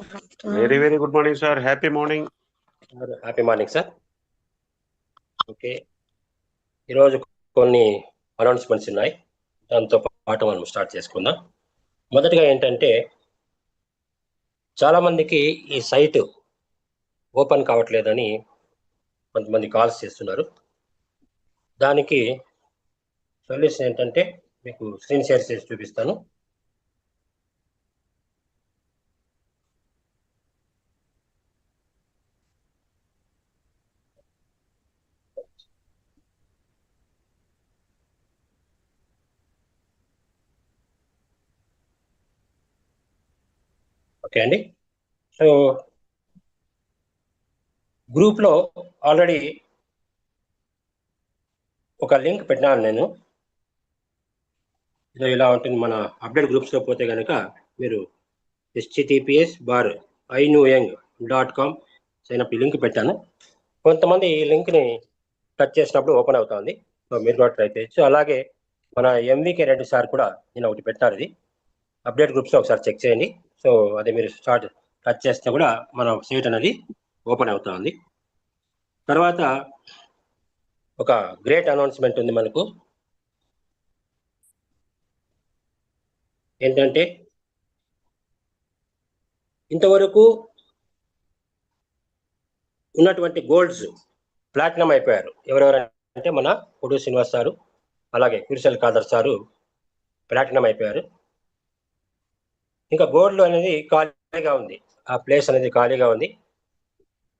Very good morning, sir. Happy morning. Happy morning sir. Okay, ఈరోజు కొన్ని announcements ఉన్నాయి, దాంతో పాటు మనం స్టార్ట్ చేసుకుందాం. మొదటిగా ఏంటంటే, చాలామందికి ఈ సైట్ ఓపెన్ కావట్లేదని కొంతమంది కాల్స్ చేస్తున్నారు. దానికి సొల్యూషన్ ఏంటంటే మీకు స్క్రీన్ షేర్ చేసి చూపిస్తాను. ఓకే అండి. సో గ్రూప్లో ఆల్రెడీ ఒక లింక్ పెట్టినాను నేను. ఇలా ఉంటుంది. మన అప్డేట్ గ్రూప్స్లో పోతే కనుక మీరు https://inuyeng.com సైనప్ లింక్ పెట్టాను. కొంతమంది ఈ లింక్ని టచ్ చేసినప్పుడు ఓపెన్ అవుతుంది. సో మీరు కూడా ట్రై చేయొచ్చు. అలాగే మన ఎంవికే రెడ్డి సార్ కూడా నేను ఒకటి పెట్టారు, ఇది అప్డేట్ గ్రూప్స్లో ఒకసారి చెక్ చేయండి. సో అది మీరు టచ్ చేస్తే కూడా మన సైట్ అనేది ఓపెన్ అవుతుంది. తర్వాత ఒక గ్రేట్ అనౌన్స్మెంట్ ఉంది మనకు. ఏంటంటే, ఇంతవరకు ఉన్నటువంటి గోల్డ్స్ ప్లాటినం అయిపోయారు. ఎవరెవరంటే మన పొడు శ్రీనివాస్ సారు, అలాగే కురిసెల్ ఖాదర్ సారు ప్లాటినం అయిపోయారు. ఇంకా గోల్డ్ అనేది ఖాళీగా ఉంది, ఆ ప్లేస్ అనేది ఖాళీగా ఉంది.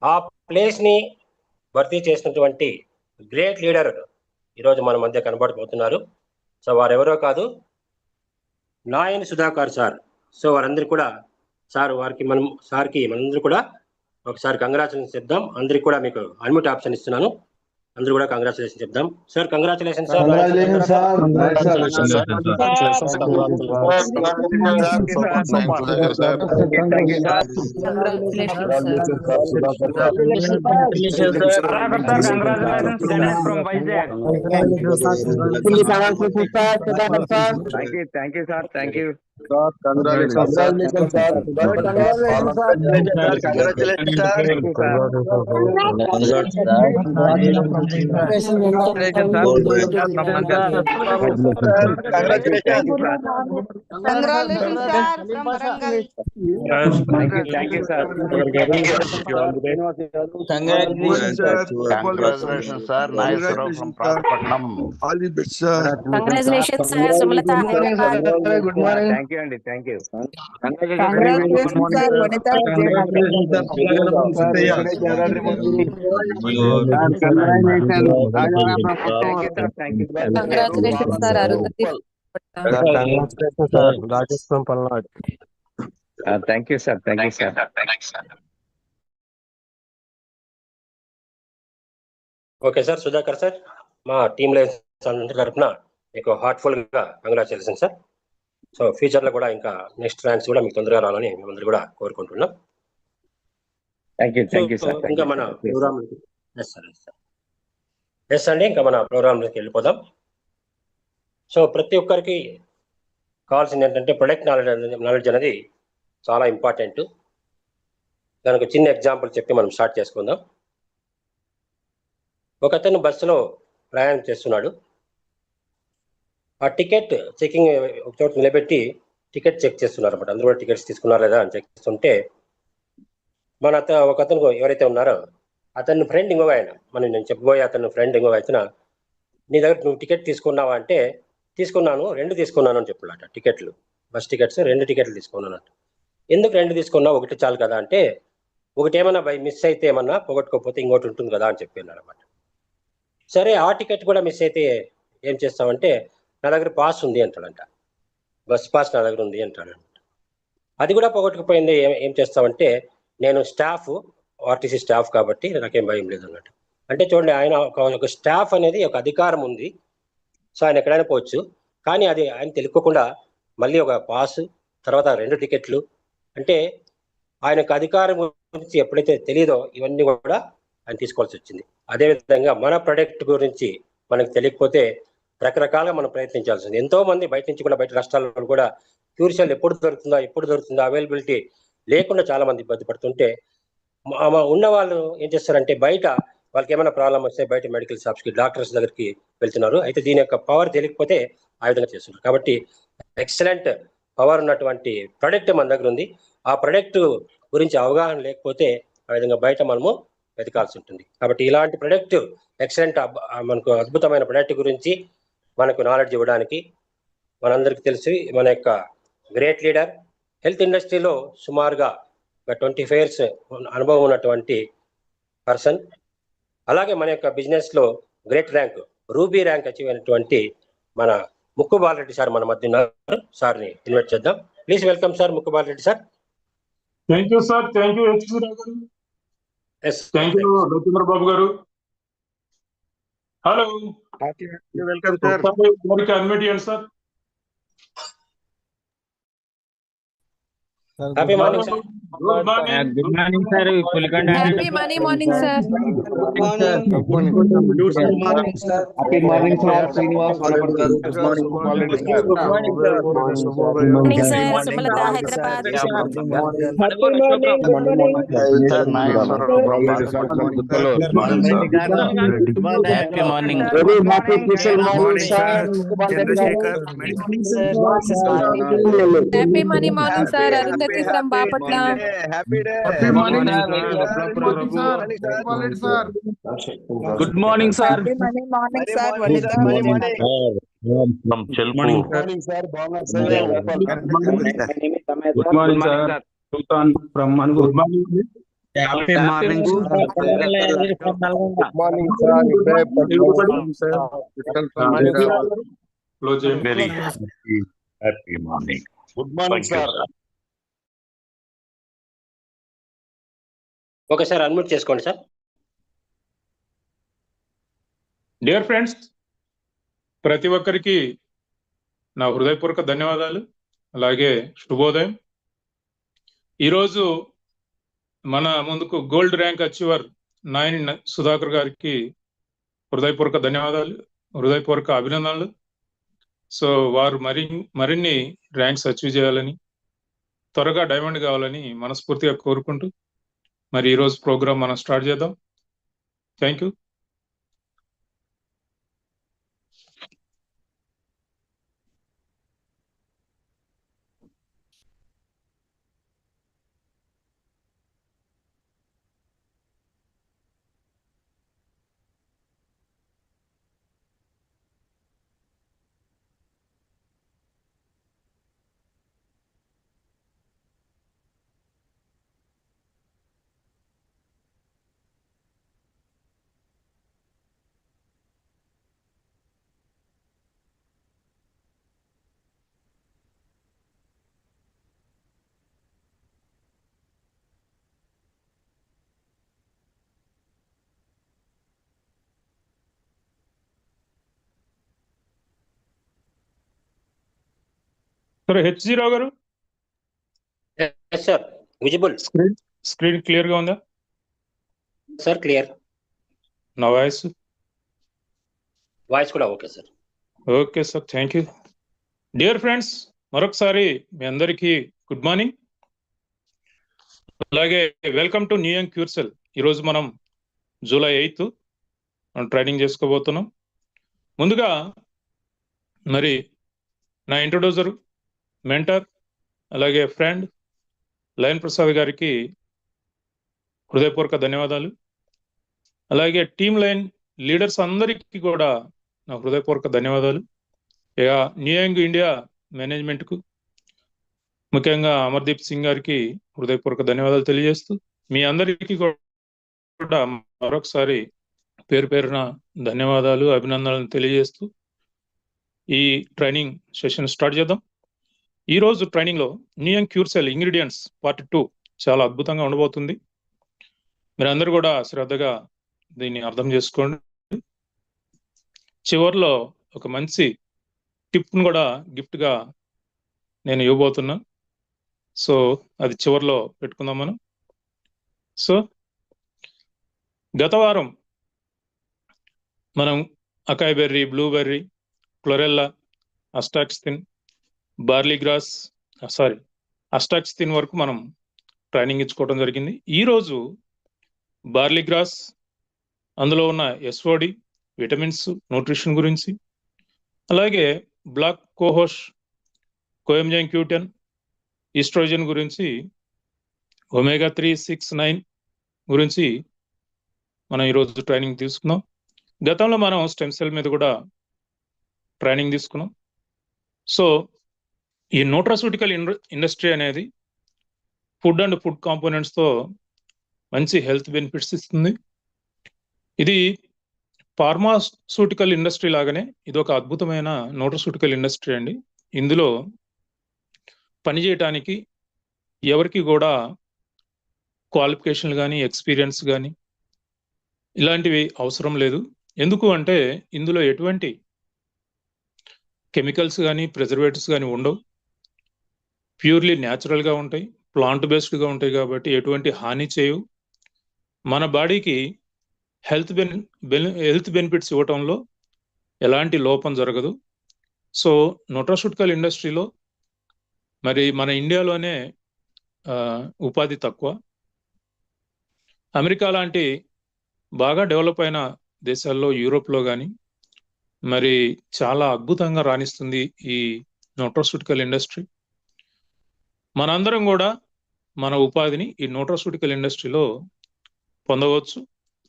ఆ ప్లేస్ని భర్తీ చేసినటువంటి గ్రేట్ లీడర్ ఈరోజు మన మధ్య కనబడిపోతున్నారు. సో వారెవరో కాదు, నాయని సుధాకర్ సార్. సో వారందరూ కూడా సార్కి మనందరూ కూడా ఒకసారి కంగ్రాచులేషన్ చెప్దాం. అందరికి కూడా మీకు అన్మ్యూట్ ఆప్షన్ ఇస్తున్నాను, అందరూ కూడా కంగ్రాచులేషన్ చెప్దాం. Sir congratulation sir. Congratulations, sir. Nageswara from Prasapatnam. All the best, sir. Congratulations, sir. Sumalata. Good morning. Thank you, Andy. Thank you. Congratulations, sir. Vanita. Congratulations, sir. Arundhati. Rajesh from Palnad. Thank you, sir. Thank you, sir. Okay sir, Sudhakar sir, మా టీంలో తరఫున మీకు హార్ట్ఫుల్గా congratulation sir. So ఫ్యూచర్లో కూడా ఇంకా next ranks కూడా మీకు తొందరగా రావాలని మేమందరూ కూడా కోరుకుంటున్నాం. Thank you, sir. ఇంకా మన ప్రోగ్రామ్ ఎస్ అండి, ఇంకా మన ప్రోగ్రాంలోకి వెళ్ళిపోదాం. సో ప్రతి ఒక్కరికి కావాల్సింది ఏంటంటే ప్రొడక్ట్ నాలెడ్జ్ అనేది చాలా ఇంపార్టెంట్. దానికి చిన్న ఎగ్జాంపుల్ చెప్పి మనం స్టార్ట్ చేసుకుందాం. ఒక అతను బస్సులో ప్రయాణం చేస్తున్నాడు. ఆ టికెట్ చెకింగ్ ఒక చోట నిలబెట్టి టికెట్ చెక్ చేస్తున్నారు అన్నమాట. అందరూ కూడా టికెట్స్ తీసుకున్నారు లేదా అని చెక్ చేస్తుంటే ఒక అతను ఎవరైతే ఉన్నారో అతని ఫ్రెండ్ ఇంకొక ఆయన, నేను చెప్పబోయే అతని ఫ్రెండ్ ఇంకొక ఆయన, నీ దగ్గర నువ్వు టికెట్ తీసుకున్నావా అంటే, తీసుకున్నాను, 2 తీసుకున్నాను అని చెప్పాడట. టికెట్లు, బస్ టికెట్స్ 2 టికెట్లు తీసుకున్నాను. ఎందుకు 2 తీసుకున్నావు, ఒకటి చాలు కదా అంటే, ఒకటి ఏమన్నా మిస్ అయితే ఏమన్నా పోగొట్టుకోకపోతే ఇంకోటి ఉంటుంది కదా అని చెప్పాను అనమాట. సరే, ఆ టికెట్ కూడా మిస్ అయితే ఏం చేస్తామంటే, నా దగ్గర పాస్ ఉంది అంటాడంట, బస్ పాస్ నా దగ్గర ఉంది అంటాడంట. అది కూడా పోగొట్టుకుపోయింది, ఏం చేస్తామంటే, నేను ఆర్టీసీ స్టాఫ్ కాబట్టి నాకేం భయం లేదు అన్నట్టు. అంటే చూడండి, ఆయన ఒక స్టాఫ్ అనేది ఒక అధికారం ఉంది. సో ఆయన ఎక్కడైనా పోవచ్చు, కానీ అది ఆయన తెలుసుకోకుండా మళ్ళీ ఒక పాస్, తర్వాత 2 టికెట్లు, అంటే ఆయనకు అధికారం గురించి ఎప్పుడైతే తెలియదో ఇవన్నీ కూడా ఆయన తీసుకోవాల్సి వచ్చింది. అదేవిధంగా మన ప్రొడక్ట్ గురించి మనకు తెలియకపోతే రకరకాలుగా మనం ప్రయత్నించాల్సింది. ఎంతో మంది బయట నుంచి కూడా, బయట రాష్ట్రాల్లో కూడా క్యూరిసెల్ ఎప్పుడు దొరుకుతుందా అవైలబిలిటీ లేకుండా చాలా మంది ఇబ్బంది పడుతుంటే ఉన్న వాళ్ళు ఏం చేస్తారంటే బయట వాళ్ళకి ఏమైనా ప్రాబ్లం వస్తే బయట మెడికల్ షాప్స్కి డాక్టర్స్ దగ్గరికి వెళ్తున్నారు. అయితే దీని యొక్క పవర్ తెలియకపోతే ఆ విధంగా చేస్తున్నారు. కాబట్టి ఎక్సలెంట్ పవర్ ఉన్నటువంటి ప్రొడక్ట్ మన దగ్గర ఉంది. ఆ ప్రొడక్ట్ గురించి అవగాహన లేకపోతే ఆ విధంగా బయట మనము వెతకాల్సి ఉంటుంది. కాబట్టి ఇలాంటి ప్రొడక్ట్ ఎక్సలెంట్ మనకు అద్భుతమైన ప్రొడక్ట్ గురించి మనకు నాలెడ్జ్ ఇవ్వడానికి మనందరికీ తెలిసి మన యొక్క గ్రేట్ లీడర్ హెల్త్ ఇండస్ట్రీలో సుమారుగా 25 years అనుభవం ఉన్నటువంటి పర్సన్, అలాగే మన యొక్క బిజినెస్లో great rank ruby rank achieve అయినటువంటి మన ముక్కు బాలరెడ్డి సార్ మన మధ్య ఉన్నారు. సార్ని ఇన్వైట్ చేద్దాం. Please welcome sir Mukku Balareddy sir. Thank you sir. Thank you HC Rao garu. Thank you Ravindrababu garu. Hello, welcome sir. Admit చేయండి sir. Happy morning sir. Good morning. Good morning sir. Happy morning sir. Happy morning sir. Srinivas morning sir. Sumalatha Hyderabad. Happy morning. Happy morning sir. Arundhati from Bapatla. Good morning sir. Morning sir. Vanitha. Good morning sir. Sultan from Manugu. Good morning. Happy morning. Close చేయండి. Very happy morning. Good morning sir. ఒకసారి unmute చేసుకోండి sir. Dear friends, ప్రతి ఒక్కరికి నా హృదయపూర్వక ధన్యవాదాలు, అలాగే శుభోదయం. ఈరోజు మన ముందుకు gold rank achiever Nayani Sudhakar గారికి హృదయపూర్వక ధన్యవాదాలు, హృదయపూర్వక అభినందనలు. సో వారు మరిన్ని ర్యాంక్స్ అచీవ్ చేయాలని, త్వరగా డైమండ్ కావాలని మనస్ఫూర్తిగా కోరుకుంటూ మరి ఈరోజు ప్రోగ్రామ్ మనం స్టార్ట్ చేద్దాం. Thank you. సరే, హెచ్జి రావు గారు, సార్ విజిబుల్ స్క్రీన్ క్లియర్ గా ఉందా సార్? క్లియర్. నా వాయిస్ కూడా okay sir. Okay sir, thank you. Dear friends, మరొకసారి మీ అందరికీ గుడ్ మార్నింగ్, అలాగే వెల్కమ్ టు న్యూ యంగ్ క్యూర్సెల్. ఈరోజు మనం July 8th ట్రైనింగ్ చేసుకోబోతున్నాం. ముందుగా మరి నా ఇంట్రొడ్యూసర్, మెంటర్, అలాగే ఫ్రెండ్ లయన్ ప్రసాద్ గారికి హృదయపూర్వక ధన్యవాదాలు. అలాగే టీమ్ లైన్ లీడర్స్ అందరికీ కూడా నా హృదయపూర్వక ధన్యవాదాలు. ఇక న్యూ యంగ్ ఇండియా మేనేజ్మెంట్కు, ముఖ్యంగా అమర్దీప్ సింగ్ గారికి హృదయపూర్వక ధన్యవాదాలు తెలియజేస్తూ, మీ అందరికీ కూడా మరొకసారి పేరు పేరున ధన్యవాదాలు, అభినందనలు తెలియజేస్తూ ఈ ట్రైనింగ్ సెషన్ స్టార్ట్ చేద్దాం. ఈ రోజు ట్రైనింగ్ లో న్యూ యంగ్ క్యూర్సెల్ ఇంగ్రీడియంట్స్ పార్ట్ 2 చాలా అద్భుతంగా ఉండబోతుంది. మీరందరూ కూడా శ్రద్ధగా దీన్ని అర్థం చేసుకోండి. చివరిలో ఒక మంచి టిప్ ను కూడా గిఫ్ట్ గా నేను ఇవ్వబోతున్నా. సో అది చివరిలో పెట్టుకుందాం మనం. సో గత వారం మనం acai berry, blueberry, chlorella, astaxanthin, barley grass, astaxanthin వరకు మనం ట్రైనింగ్ ఇచ్చుకోవడం జరిగింది. ఈరోజు బార్లీ గ్రాస్, అందులో ఉన్న ఎస్ఓడి, విటమిన్స్, న్యూట్రిషన్ గురించి, అలాగే బ్లాక్ కోహోష్, కోఎంజైమ్ Q10, ఈస్ట్రోజన్ గురించి, ఒమేగా 3, 6, 9 గురించి మనం ఈరోజు ట్రైనింగ్ తీసుకున్నాం. గతంలో మనం స్టెమ్ సెల్ మీద కూడా ట్రైనింగ్ తీసుకున్నాం. సో ఈ న్యూట్రాస్యూటికల్ ఇండస్ట్రీ అనేది ఫుడ్ అండ్ ఫుడ్ కాంపోనెంట్స్తో మంచి హెల్త్ బెనిఫిట్స్ ఇస్తుంది. ఇది ఫార్మాస్యూటికల్ ఇండస్ట్రీ లాగానే ఇది ఒక అద్భుతమైన న్యూట్రాస్యూటికల్ ఇండస్ట్రీ అండి. ఇందులో పనిచేయటానికి ఎవరికి కూడా క్వాలిఫికేషన్లు కానీ, ఎక్స్పీరియన్స్ కానీ ఇలాంటివి అవసరం లేదు. ఎందుకు అంటే ఇందులో ఎటువంటి కెమికల్స్ కానీ, ప్రిజర్వేటివ్స్ కానీ ఉండవు. ప్యూర్లీ న్యాచురల్గా ఉంటాయి, ప్లాంట్ బేస్డ్గా ఉంటాయి కాబట్టి ఎటువంటి హాని చేయవు. మన బాడీకి హెల్త్ బెనిఫిట్స్ ఇవ్వటంలో ఎలాంటి లోపం జరగదు. సో న్యూట్రాస్యూటికల్ ఇండస్ట్రీలో మరి మన ఇండియాలోనే ఉపాధి తక్కువ. అమెరికా లాంటి బాగా డెవలప్ అయిన దేశాల్లో, యూరోప్లో కానీ మరి చాలా అద్భుతంగా రాణిస్తుంది ఈ న్యూట్రాస్యూటికల్ ఇండస్ట్రీ. మనందరం కూడా మన ఉపాధిని ఈ న్యూట్రాస్యూటికల్ ఇండస్ట్రీలో పొందవచ్చు.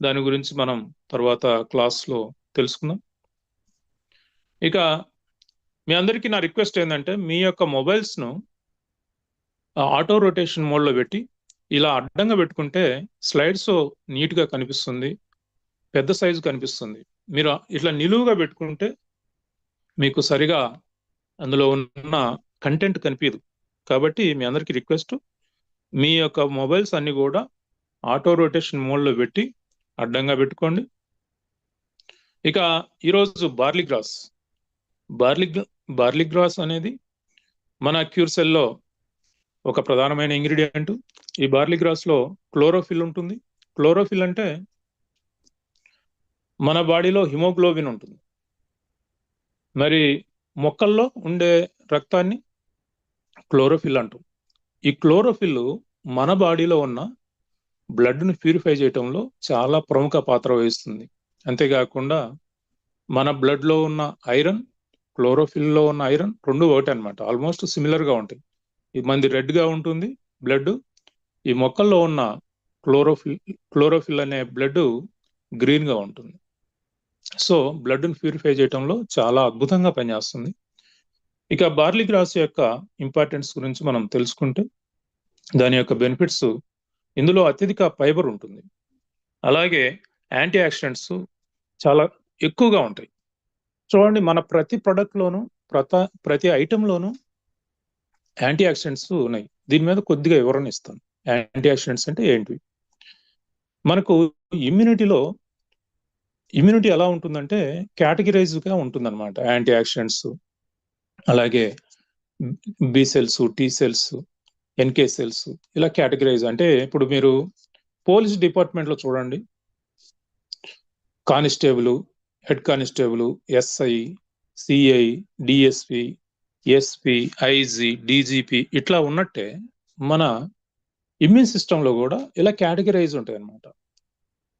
దాని గురించి మనం తర్వాత క్లాస్లో తెలుసుకుందాం. ఇక మీ అందరికీ నా రిక్వెస్ట్ ఏంటంటే మీ యొక్క మొబైల్స్ను ఆటో రొటేషన్ మోడ్లో పెట్టి ఇలా అడ్డంగా పెట్టుకుంటే స్లైడ్స్ నీట్గా కనిపిస్తుంది, పెద్ద సైజు కనిపిస్తుంది. మీరు ఇట్లా నిలువుగా పెట్టుకుంటే మీకు సరిగా అందులో ఉన్న కంటెంట్ కనిపించదు. కాబట్టి మీ అందరికీ రిక్వెస్ట్, మీ యొక్క మొబైల్స్ అన్ని కూడా ఆటో రొటేషన్ మోడ్లో పెట్టి అడ్డంగా పెట్టుకోండి. ఇక ఈరోజు బార్లీ గ్రాస్ అనేది మన క్యూర్సెల్లో ఒక ప్రధానమైన ఇంగ్రీడియంట్. ఈ బార్లీ గ్రాస్లో క్లోరోఫిల్ ఉంటుంది. క్లోరోఫిల్ అంటే మన బాడీలో హిమోగ్లోబిన్ ఉంటుంది. మరి మొక్కల్లో ఉండే రక్తాన్ని క్లోరోఫిల్ అంటాం. ఈ క్లోరోఫిల్ మన బాడీలో ఉన్న బ్లడ్ను ప్యూరిఫై చేయటంలో చాలా ప్రముఖ పాత్ర వహిస్తుంది. అంతేకాకుండా మన బ్లడ్లో ఉన్న ఐరన్, క్లోరోఫిల్లో ఉన్న ఐరన్ రెండు ఒకటి అనమాట, ఆల్మోస్ట్ సిమిలర్గా ఉంటాయి. ఇది మంది రెడ్గా ఉంటుంది బ్లడ్. ఈ మొక్కల్లో ఉన్న క్లోరోఫిల్ అనే బ్లడ్ గ్రీన్గా ఉంటుంది. సో బ్లడ్ను ప్యూరిఫై చేయటంలో చాలా అద్భుతంగా పనిచేస్తుంది. ఇక బార్లీ గ్రాస్ యొక్క ఇంపార్టెన్స్ గురించి మనం తెలుసుకుంటే దాని యొక్క బెనిఫిట్స్, ఇందులో అత్యధిక ఫైబర్ ఉంటుంది, అలాగే యాంటీ ఆక్సిడెంట్స్ చాలా ఎక్కువగా ఉంటాయి. చూడండి, మన ప్రతి ప్రొడక్ట్లోనూ ప్రతి ఐటెంలోనూ యాంటీ ఆక్సిడెంట్స్ ఉన్నాయి. దీని మీద కొద్దిగా వివరణ ఇస్తాను. యాంటీ ఆక్సిడెంట్స్ అంటే ఏంటివి? మనకు ఇమ్యూనిటీ ఎలా ఉంటుందంటే కేటగిరైజ్గా ఉంటుందన్నమాట. యాంటీ ఆక్సిడెంట్స్, అలాగే B cells, T cells, NK cells, ఇలా కేటగిరైజ్. అంటే ఇప్పుడు మీరు పోలీస్ డిపార్ట్మెంట్లో చూడండి, constable, head constable, SI, CI, DSP, SP, IG, DGP ఇట్లా ఉన్నట్టే మన ఇమ్యూన్ సిస్టంలో కూడా ఇలా కేటగిరైజ్ ఉంటాయి అన్నమాట.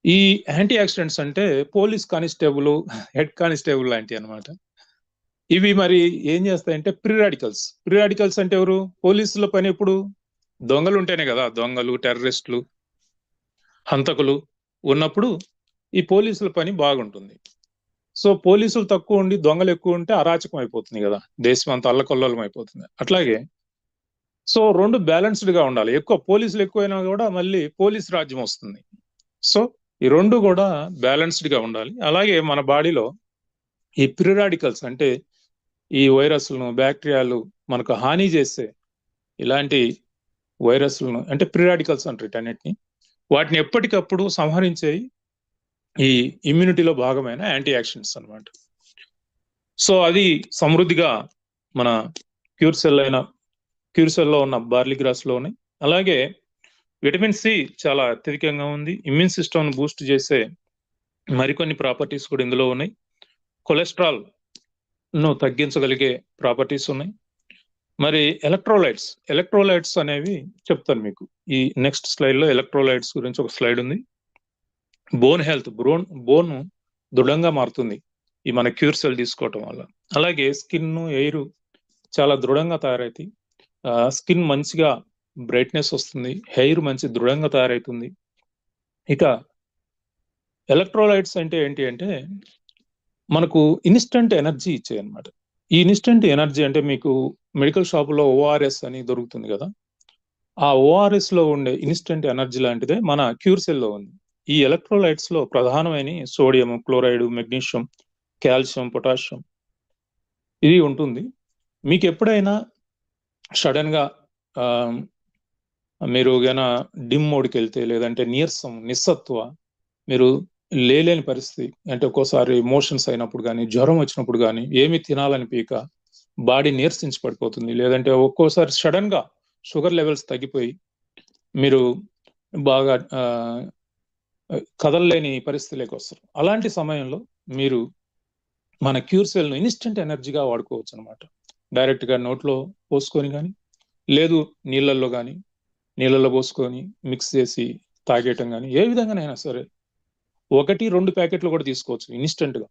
ఈ యాంటీ ఆక్సిడెంట్స్ అంటే పోలీస్ కానిస్టేబుల్, హెడ్ కానిస్టేబుల్ లాంటివి అనమాట. ఇవి మరి ఏం చేస్తాయంటే ప్రీ రాడికల్స్ అంటే ఎవరు? పోలీసుల పని ఎప్పుడు? దొంగలు ఉంటేనే కదా, దొంగలు, టెర్రరిస్టులు, హంతకులు ఉన్నప్పుడు ఈ పోలీసుల పని బాగుంటుంది. సో పోలీసులు తక్కువ ఉండి దొంగలు ఎక్కువ ఉంటే అరాచకం అయిపోతుంది కదా, దేశం అంతా అల్లకొల్లోలం అయిపోతుంది. అట్లాగే సో రెండు బ్యాలెన్స్డ్గా ఉండాలి. ఎక్కువ పోలీసులు ఎక్కువైనా కూడా మళ్ళీ పోలీస్ రాజ్యం వస్తుంది. సో ఈ రెండు కూడా బ్యాలెన్స్డ్గా ఉండాలి. అలాగే మన బాడీలో ఈ ప్రీ రాడికల్స్ అంటే ఈ వైరస్లను, బ్యాక్టీరియాలు మనకు హాని చేసే ఇలాంటి వైరస్లను అంటే ప్రీ రాడికల్స్ అంటారు వీటన్నిటిని. వాటిని ఎప్పటికప్పుడు సంహరించేవి ఈ ఇమ్యూనిటీలో భాగమైన యాంటీ ఆక్సిడెంట్స్ అనమాట. సో అది సమృద్ధిగా మన క్యూర్సెల్లో ఉన్న బార్లీ గ్రాస్లో ఉన్నాయి. అలాగే విటమిన్ సి చాలా అత్యధికంగా ఉంది. ఇమ్యూన్ సిస్టమ్ను బూస్ట్ చేసే మరికొన్ని ప్రాపర్టీస్ కూడా ఇందులో ఉన్నాయి. కొలెస్ట్రాల్ను తగ్గించగలిగే ప్రాపర్టీస్ ఉన్నాయి. మరి ఎలక్ట్రోలైట్స్ అనేవి చెప్తాను మీకు. ఈ నెక్స్ట్ స్లైడ్ లో ఎలక్ట్రోలైట్స్ గురించి ఒక స్లైడ్ ఉంది. బోన్ హెల్త్, బోన్ దృఢంగా మారుతుంది ఈ మన క్యూర్ సెల్ తీసుకోవటం వల్ల. అలాగే స్కిన్, ఎయిర్ చాలా దృఢంగా తయారవుతాయి. స్కిన్ మంచిగా బ్రైట్నెస్ వస్తుంది, హెయిర్ మంచి దృఢంగా తయారవుతుంది. ఇక ఎలక్ట్రోలైట్స్ అంటే ఏంటి అంటే మనకు ఇన్స్టంట్ ఎనర్జీ ఇచ్చాయి అనమాట. ఈ ఇన్స్టంట్ ఎనర్జీ అంటే మీకు మెడికల్ షాపులో ఓఆర్ఎస్ అని దొరుకుతుంది కదా, ఆ ఓఆర్ఎస్ లో ఉండే ఇన్స్టంట్ ఎనర్జీ లాంటిదే మన క్యూర్ సెల్ లో ఉంది. ఈ ఎలక్ట్రోలైట్స్ లో ప్రధానమైన sodium, chloride, magnesium, calcium, potassium ఇది ఉంటుంది. మీకు ఎప్పుడైనా సడన్ గా మీరు ఏదైనా డిమ్ మోడ్కి వెళ్తే, లేదంటే నీరసం, నిస్సత్వ, మీరు లేలేని పరిస్థితి, అంటే ఒక్కోసారి మోషన్స్ అయినప్పుడు కానీ, జ్వరం వచ్చినప్పుడు కానీ, ఏమి తినాలని పీక బాడీ నీరసించి పడిపోతుంది, లేదంటే ఒక్కోసారి సడన్ గా షుగర్ లెవెల్స్ తగ్గిపోయి మీరు బాగా కదలలేని పరిస్థితిలోకి వస్తారు. అలాంటి సమయంలో మీరు మన క్యూర్ సెల్ ను ఇన్స్టెంట్ ఎనర్జీగా వాడుకోవచ్చు అనమాట. డైరెక్ట్ గా నోట్లో పోసుకొని కానీ, లేదు నీళ్ళల్లో పోసుకొని మిక్స్ చేసి తాగేయటం కానీ, ఏ విధంగానైనా సరే 1-2 ప్యాకెట్లు కూడా తీసుకోవచ్చు ఇన్స్టెంట్ గా.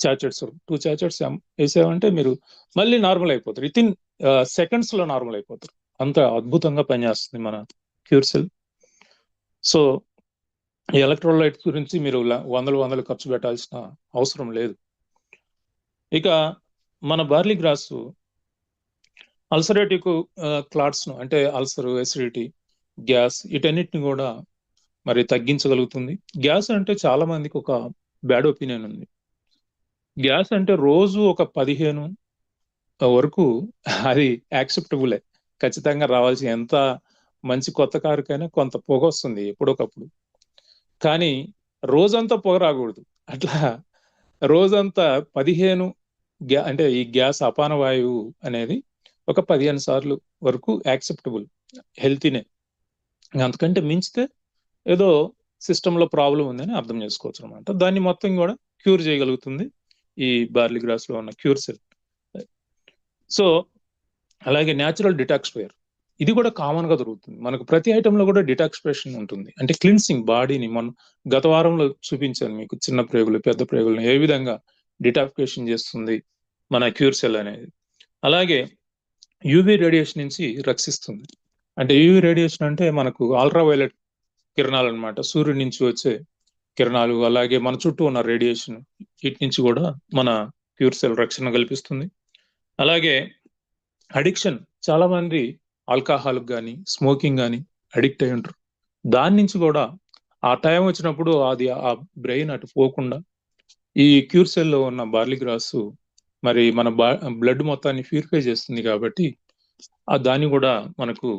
చాచెట్స్ 2 చాచెట్స్ వేసామంటే మీరు మళ్ళీ నార్మల్ అయిపోతారు. వితిన్ సెకండ్స్ లో నార్మల్ అయిపోతారు. అంత అద్భుతంగా పనిచేస్తుంది మన క్యూర్ సెల్. సో ఈ ఎలక్ట్రోలైట్ గురించి మీరు వందలు ఖర్చు పెట్టాల్సిన అవసరం లేదు. ఇక మన బార్లీ గ్రాస్ అల్సరేటివ్ క్లాట్స్ ను, అంటే అల్సర్, ఎసిడిటీ, గ్యాస్, వీటన్నిటిని కూడా మరి తగ్గించగలుగుతుంది. గ్యాస్ అంటే చాలా మందికి ఒక బ్యాడ్ ఒపీనియన్ ఉంది. గ్యాస్ అంటే రోజు ఒక 15 వరకు అది యాక్సెప్టబులే, ఖచ్చితంగా రావాల్సి. ఎంత మంచి కొత్త కారుకైనా కొంత పొగ వస్తుంది ఎప్పుడొకప్పుడు, కానీ రోజంతా పొగ రాకూడదు. అట్లా రోజంతా 15 అంటే ఈ గ్యాస్ అపాన వాయువు అనేది ఒక 15 సార్లు వరకు యాక్సెప్టబుల్, హెల్తీనే. అంతకంటే మించితే ఏదో సిస్టంలో ప్రాబ్లం ఉందని అర్థం చేసుకోవచ్చు అనమాట. దాన్ని మొత్తం కూడా క్యూర్ చేయగలుగుతుంది ఈ బార్లీ గ్రాస్ లో ఉన్న క్యూర్ సెల్. సో అలాగే న్యాచురల్ డిటాక్సిఫైయర్, ఇది కూడా కామన్ గా దొరుకుతుంది మనకు. ప్రతి ఐటమ్ లో కూడా డిటాక్సిఫికేషన్ ఉంటుంది, అంటే క్లిన్సింగ్ బాడీని. మనం గత వారంలో చూపించాను మీకు చిన్న ప్రేగులు, పెద్ద ప్రేగులను ఏ విధంగా డిటాక్సిఫికేషన్ చేస్తుంది మన క్యూర్ సెల్ అనేది. అలాగే యూవీ రేడియేషన్ నుంచి రక్షిస్తుంది. అంటే యూవీ రేడియేషన్ అంటే మనకు అల్ట్రావైలెట్ కిరణాలు అనమాట, సూర్యుడి నుంచి వచ్చే కిరణాలు. అలాగే మన చుట్టూ ఉన్న రేడియేషన్, వీటి నుంచి కూడా మన క్యూర్ సెల్ రక్షణ కల్పిస్తుంది. అలాగే అడిక్షన్, చాలా మంది ఆల్కహాల్ కానీ, స్మోకింగ్ కానీ అడిక్ట్ అయి ఉంటారు. దాని నుంచి కూడా ఆ టైం వచ్చినప్పుడు అది ఆ బ్రెయిన్ అటు పోకుండా ఈ క్యూర్ సెల్ లో ఉన్న బార్లీ గ్రాస్ మరి మన బ్లడ్ మొత్తాన్ని ప్యూరిఫై చేస్తుంది. కాబట్టి దాన్ని కూడా మనకు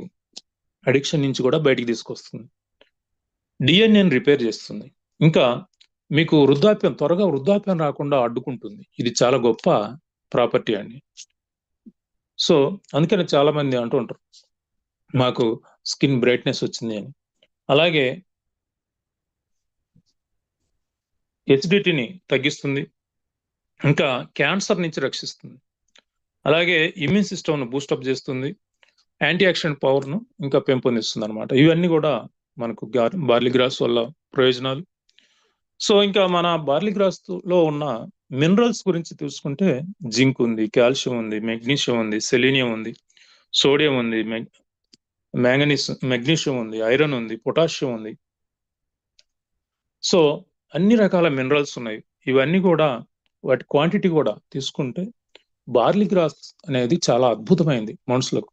అడిక్షన్ నుంచి కూడా బయటికి తీసుకొస్తుంది. డిఎన్ఏని రిపేర్ చేస్తుంది. ఇంకా మీకు త్వరగా వృద్ధాప్యం రాకుండా అడ్డుకుంటుంది. ఇది చాలా గొప్ప ప్రాపర్టీ అండి. సో అందుకని చాలా మంది అంటూ ఉంటారు మాకు స్కిన్ బ్రైట్నెస్ వచ్చింది అని. అలాగే ఎసిడిటీని తగ్గిస్తుంది, ఇంకా క్యాన్సర్ నుంచి రక్షిస్తుంది. అలాగే ఇమ్యూన్ సిస్టమ్ ను బూస్టప్ చేస్తుంది, యాంటీ ఆక్సిడెంట్ పవర్ ను ఇంకా పెంపొందిస్తుంది అనమాట. ఇవన్నీ కూడా మనకు బార్లీ గ్రాస్ వల్ల ప్రయోజనాలు. సో ఇంకా మన బార్లీ గ్రాస్ లో ఉన్న మినరల్స్ గురించి చూసుకుంటే జింక్ ఉంది, కాల్షియం ఉంది, మెగ్నీషియం ఉంది, సెలీనియం ఉంది, సోడియం ఉంది, మెగ్నీషియం ఉంది, ఐరన్ ఉంది, పొటాషియం ఉంది. సో అన్ని రకాల మినరల్స్ ఉన్నాయి. ఇవన్నీ కూడా వాటి క్వాంటిటీ కూడా తీసుకుంటే బార్లీ గ్రాస్ అనేది చాలా అద్భుతమైంది మనుషులకు.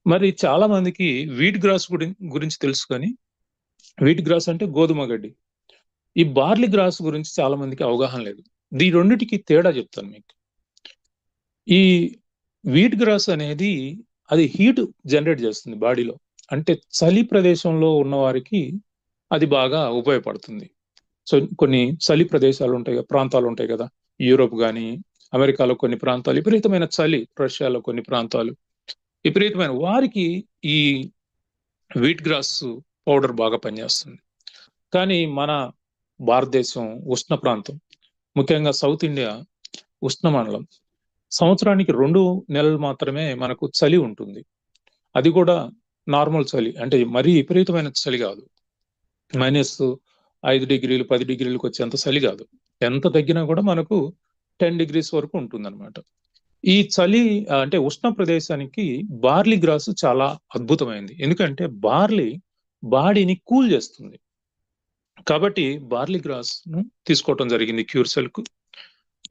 మరి చాలా మందికి వీట్ గ్రాస్ గురించి తెలుసు, కానీ వీట్ గ్రాస్ అంటే గోధుమ గడ్డి. ఈ బార్లీ గ్రాస్ గురించి చాలా మందికి అవగాహన లేదు. ఈ రెండిటికి తేడా చెప్తాను మీకు. ఈ వీట్ గ్రాస్ అనేది అది హీట్ జనరేట్ చేస్తుంది బాడీలో, అంటే చలి ప్రదేశంలో ఉన్న వారికి అది బాగా ఉపయోగపడుతుంది. సో కొన్ని చలి ప్రదేశాలు ఉంటాయి, ప్రాంతాలు ఉంటాయి కదా, యూరోప్ కానీ, అమెరికాలో కొన్ని ప్రాంతాలు విపరీతమైన చలి, రష్యాలో కొన్ని ప్రాంతాలు విపరీతమైన, వారికి ఈ వీట్ గ్రాస్ పౌడర్ బాగా పనిచేస్తుంది. కానీ మన భారతదేశం ఉష్ణ ప్రాంతం, ముఖ్యంగా సౌత్ ఇండియా ఉష్ణ మండలం, సంవత్సరానికి 2 నెలలు మాత్రమే మనకు చలి ఉంటుంది. అది కూడా నార్మల్ చలి, అంటే మరీ విపరీతమైన చలి కాదు. -5 డిగ్రీలు 10 డిగ్రీలకు వచ్చేంత చలి కాదు. ఎంత తగ్గినా కూడా మనకు 10 డిగ్రీస్ వరకు ఉంటుందన్నమాట. ఈ చలి అంటే ఉష్ణ ప్రదేశానికి బార్లీ గ్రాస్ చాలా అద్భుతమైంది. ఎందుకంటే బార్లీ బాడీని కూల్ చేస్తుంది. కాబట్టి బార్లీ గ్రాస్ ను తీసుకోవటం జరిగింది క్యూర్సెల్ కు.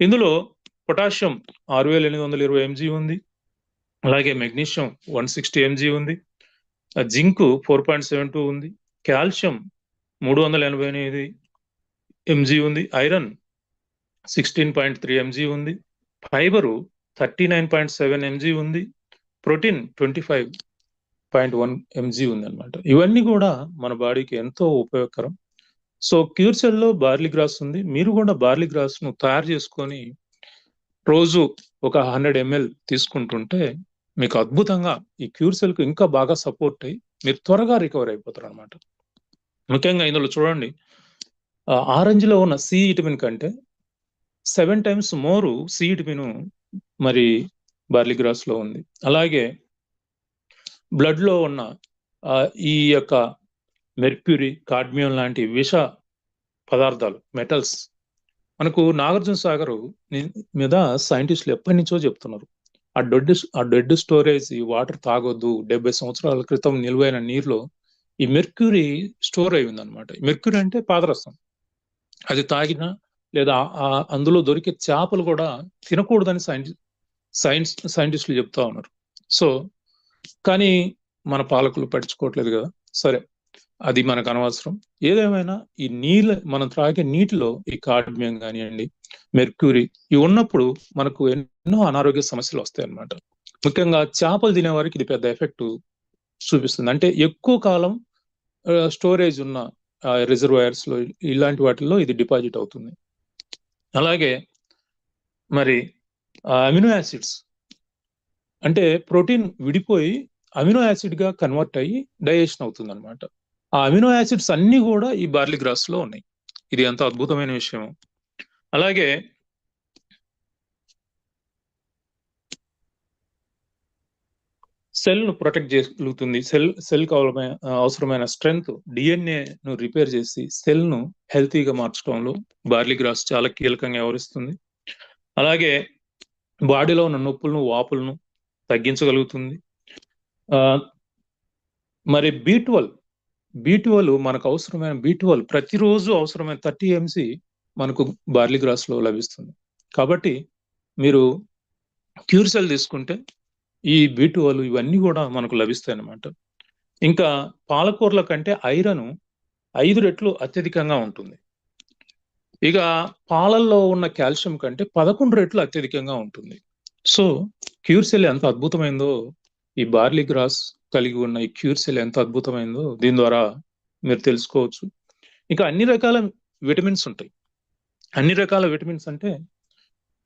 ఇందులో పొటాషియం 6820 mg ఉంది. అలాగే మెగ్నీషియం 160 mg ఉంది. జింక్ 4.72 ఉంది. కాల్షియం 388 mg ఉంది. ఐరన్ 16.3 mg ఉంది. ఫైబరు 39.7 mg ఉంది. ప్రోటీన్ 25.1 mg ఉంది అనమాట. ఇవన్నీ కూడా మన బాడీకి ఎంతో ఉపయోగకరం. సో క్యూర్సెల్ లో బార్లీ గ్రాస్ ఉంది. మీరు కూడా బార్లీ గ్రాస్ ను తయారు చేసుకొని రోజు ఒక 100 ml తీసుకుంటుంటే మీకు అద్భుతంగా ఈ క్యూర్సెల్ కు ఇంకా బాగా సపోర్ట్ అయ్యి మీరు త్వరగా రికవర్ అయిపోతారు అనమాట. ముఖ్యంగా ఇందులో చూడండి, ఆరెంజ్ లో ఉన్న సి విటమిన్ కంటే 7 times మోర్ సి విటమిన్ మరి బార్లీ గ్రాస్ లో ఉంది. అలాగే బ్లడ్ లో ఉన్న ఈ యొక్క మెర్క్యూరీ, కాడ్మియం లాంటి విష పదార్థాలు, మెటల్స్ మనకు నాగార్జున సాగర్ మీద సైంటిస్టులు ఎప్పటి నుంచో చెప్తున్నారు. ఆ డెడ్ స్టోరేజ్, ఈ వాటర్ తాగొద్దు. 70 సంవత్సరాల క్రితం నిలువైన నీరులో ఈ మెర్క్యూరీ స్టోర్ అయి ఉందన్నమాట. మెర్క్యూరీ అంటే పాదరసం. అది తాగినా లేదా అందులో దొరికే చేపలు కూడా తినకూడదని సైంటిస్టులు చెప్తా ఉన్నారు. సో కానీ మన పాలకులు పట్టించుకోవట్లేదు కదా. సరే, అది మనకు అనవసరం. ఏదేమైనా ఈ మనం త్రాగే నీటిలో ఈ కాడ్మియం కానివ్వండి, మెర్క్యూరీ ఇవి ఉన్నప్పుడు మనకు ఎన్నో అనారోగ్య సమస్యలు వస్తాయి అన్నమాట. ముఖ్యంగా చేపలు తినే వారికి ఇది పెద్ద ఎఫెక్ట్ చూపిస్తుంది. అంటే ఎక్కువ కాలం స్టోరేజ్ ఉన్న రిజర్వాయర్స్ లో, ఇలాంటి వాటిల్లో ఇది డిపాజిట్ అవుతుంది. అలాగే మరి అమినో యాసిడ్స్, అంటే ప్రోటీన్ విడిపోయి అమినో యాసిడ్ గా కన్వర్ట్ అయ్యి డైజెషన్ అవుతుంది అనమాట. ఆ అమినో యాసిడ్స్ అన్ని కూడా ఈ బార్లీ గ్రాస్ లో ఉన్నాయి. ఇది ఎంత అద్భుతమైన విషయం. అలాగే సెల్ ను ప్రొటెక్ట్ చేయగలుగుతుంది. సెల్ కు అవసరమైన స్ట్రెంగ్త్, డిఎన్ఏను రిపేర్ చేసి సెల్ ను హెల్తీగా మార్చడంలో బార్లీ గ్రాస్ చాలా కీలకంగా వ్యవహరిస్తుంది. అలాగే బాడీలో ఉన్న నొప్పులను, వాపులను తగ్గించగలుగుతుంది. మరి B12 మనకు అవసరమైన B12 ప్రతిరోజు అవసరమైన 30 mg మనకు బార్లీ గ్రాస్ లో లభిస్తుంది. కాబట్టి మీరు క్యూర్సెల్ తీసుకుంటే ఈ B12 ఇవన్నీ కూడా మనకు లభిస్తాయి అన్నమాట. ఇంకా పాలకూరల కంటే ఐరన్ 5 రెట్లు అత్యధికంగా ఉంటుంది. ఇక పాలల్లో ఉన్న కాల్షియం కంటే 11 రెట్లు అత్యధికంగా ఉంటుంది. సో క్యూర్సెల్ ఎంత అద్భుతమైందో, ఈ బార్లీ గ్రాస్ కలిగి ఉన్న ఈ క్యూర్సెల్ ఎంత అద్భుతమైందో దీని ద్వారా మీరు తెలుసుకోవచ్చు. ఇంకా అన్ని రకాల విటమిన్స్ ఉంటాయి. అన్ని రకాల విటమిన్స్ అంటే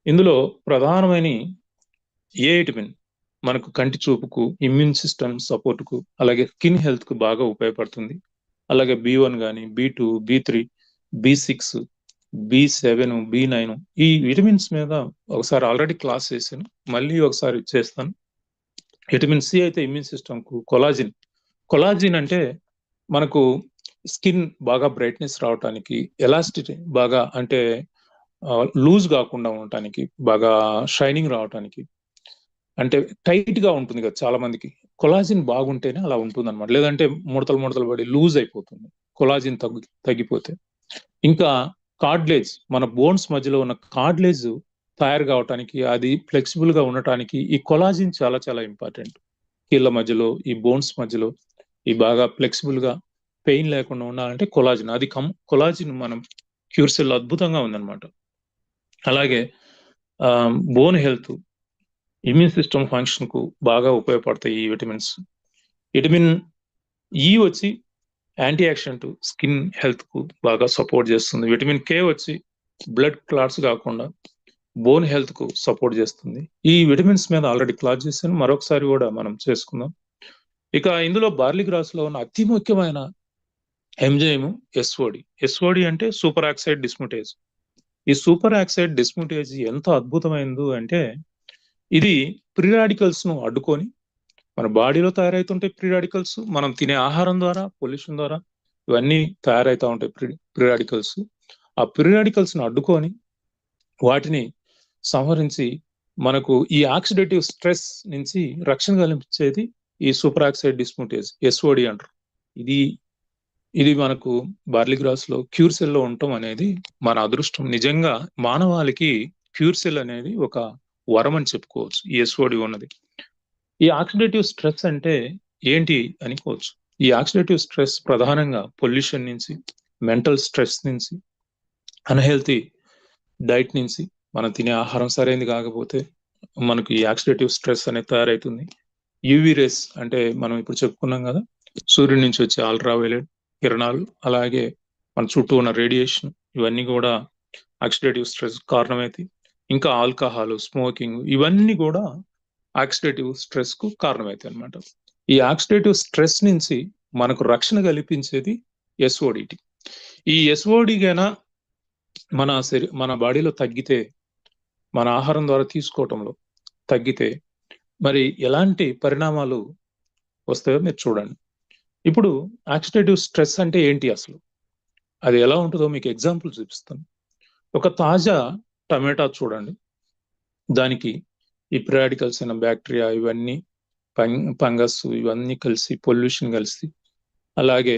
ఇందులో ప్రధానమైన ఏ విటమిన్ మనకు కంటి చూపుకు, ఇమ్యూన్ సిస్టమ్ సపోర్ట్ కు, అలాగే స్కిన్ హెల్త్ కు బాగా ఉపయోగపడుతుంది. అలాగే B1 కానీ, B2, B3, B6, B7, B9 ఈ విటమిన్స్ మీద ఒకసారి ఆల్రెడీ క్లాస్ చేశాను, మళ్ళీ ఒకసారి చేస్తాను. విటమిన్ సి అయితే ఇమ్యూన్ సిస్టమ్ కు, కొలాజిన్ అంటే మనకు స్కిన్ బాగా బ్రైట్నెస్ రావటానికి, ఎలాస్టిసిటీ బాగా అంటే లూజ్ కాకుండా ఉండటానికి, బాగా షైనింగ్ రావటానికి, అంటే టైట్ గా ఉంటుంది కదా చాలా మందికి. కొలాజిన్ బాగుంటేనే అలా ఉంటుంది అనమాట. లేదంటే ముడతలు పడి లూజ్ అయిపోతుంది కొలాజిన్ తగ్గిపోతే. ఇంకా కార్డ్లేజ్, మన బోన్స్ మధ్యలో ఉన్న కార్డ్లేజ్ తయారు కావటానికి, అది ఫ్లెక్సిబుల్ గా ఉండటానికి ఈ కొలాజిన్ చాలా చాలా ఇంపార్టెంట్. కీళ్ళ మధ్యలో, ఈ బోన్స్ మధ్యలో ఈ బాగా ఫ్లెక్సిబుల్ గా పెయిన్ లేకుండా ఉండాలంటే కొలాజిన్, అది కొలాజిన్ మనం క్యూర్సెల్ అద్భుతంగా ఉందన్నమాట. అలాగే bone health, immune system function కు బాగా ఉపయోగపడతాయి ఈ విటమిన్స్. విటమిన్ ఈ వచ్చి యాంటీ ఆక్సిడెంట్, స్కిన్ హెల్త్ కు బాగా సపోర్ట్ చేస్తుంది. విటమిన్ కే వచ్చి బ్లడ్ క్లాట్స్ కాకుండా బోన్ హెల్త్ కు సపోర్ట్ చేస్తుంది. ఈ విటమిన్స్ మీద ఆల్రెడీ క్లాస్ చేశాను, మరొకసారి కూడా మనం చేసుకుందాం. ఇక ఇందులో బార్లీ గ్రాస్ లో ఉన్న అతి ముఖ్యమైన ఎంజైమ్ ఎస్ఓడి అంటే సూపర్ ఆక్సైడ్ డిస్ముటేజ్. ఈ సూపర్ ఆక్సైడ్ డిస్ముటేజ్ ఎంత అద్భుతమైందో అంటే ఇది ప్రీ రాడికల్స్ ను అడ్డుకొని, మన బాడీలో తయారవుతుంటాయి ప్రీ రాడికల్స్, మనం తినే ఆహారం ద్వారా, పొల్యూషన్ ద్వారా ఇవన్నీ తయారవుతూ ఉంటాయి ప్రీ రాడికల్స్. ఆ ప్రీ రాడికల్స్ ను అడ్డుకొని వాటిని సంహరించి మనకు ఈ ఆక్సిడేటివ్ స్ట్రెస్ నుంచి రక్షణ కల్పించేది ఈ సూపర్ ఆక్సైడ్ డిస్మూటేజ్, SOD అంటారు. ఇది మనకు బార్లీ గ్రాస్ లో క్యూర్ సెల్ లో ఉండటం అనేది మన అదృష్టం. నిజంగా మానవాళికి క్యూర్ సెల్ అనేది ఒక వరం అని చెప్పుకోవచ్చు, ఈ SOD ఉన్నది. ఈ ఆక్సిడేటివ్ స్ట్రెస్ అంటే ఏంటి అనుకోవచ్చు. ఈ ఆక్సిడేటివ్ స్ట్రెస్ ప్రధానంగా పొల్యూషన్ నుంచి, మెంటల్ స్ట్రెస్ నుంచి, అన్హెల్తీ డైట్ నుంచి, మనం తినే ఆహారం సరైనది కాకపోతే మనకు ఈ ఆక్సిడేటివ్ స్ట్రెస్ అనేది తయారవుతుంది. యూవీ రేస్ అంటే మనం ఇప్పుడు చెప్పుకున్నాం కదా, సూర్యుడి నుంచి వచ్చే అల్ట్రావైలెట్ కిరణాలు, అలాగే మన చుట్టూ ఉన్న రేడియేషన్, ఇవన్నీ కూడా ఆక్సిడేటివ్ స్ట్రెస్ కారణమవుతాయి. ఇంకా ఆల్కహాల్, స్మోకింగ్, ఇవన్నీ కూడా ఆక్సిడేటివ్ స్ట్రెస్ కు కారణమవుతాయి అన్నమాట. ఈ ఆక్సిడేటివ్ స్ట్రెస్ నుంచి మనకు రక్షణ కల్పించేది SODT. ఈ SOD గైనా మన బాడీలో తగ్గితే, మన ఆహారం ద్వారా తీసుకోవటంలో తగ్గితే మరి ఎలాంటి పరిణామాలు వస్తాయో మీరు చూడండి. ఇప్పుడు ఆక్సిడేటివ్ స్ట్రెస్ అంటే ఏంటి అసలు, అది ఎలా ఉంటుందో మీకు ఎగ్జాంపుల్ చూపిస్తాను. ఒక తాజా టమాటా చూడండి, దానికి ఈ ప్రీ రాడికల్స్ అయిన బ్యాక్టీరియా, ఇవన్నీ ఫంగస్, ఇవన్నీ కలిసి, పొల్యూషన్ కలిసి, అలాగే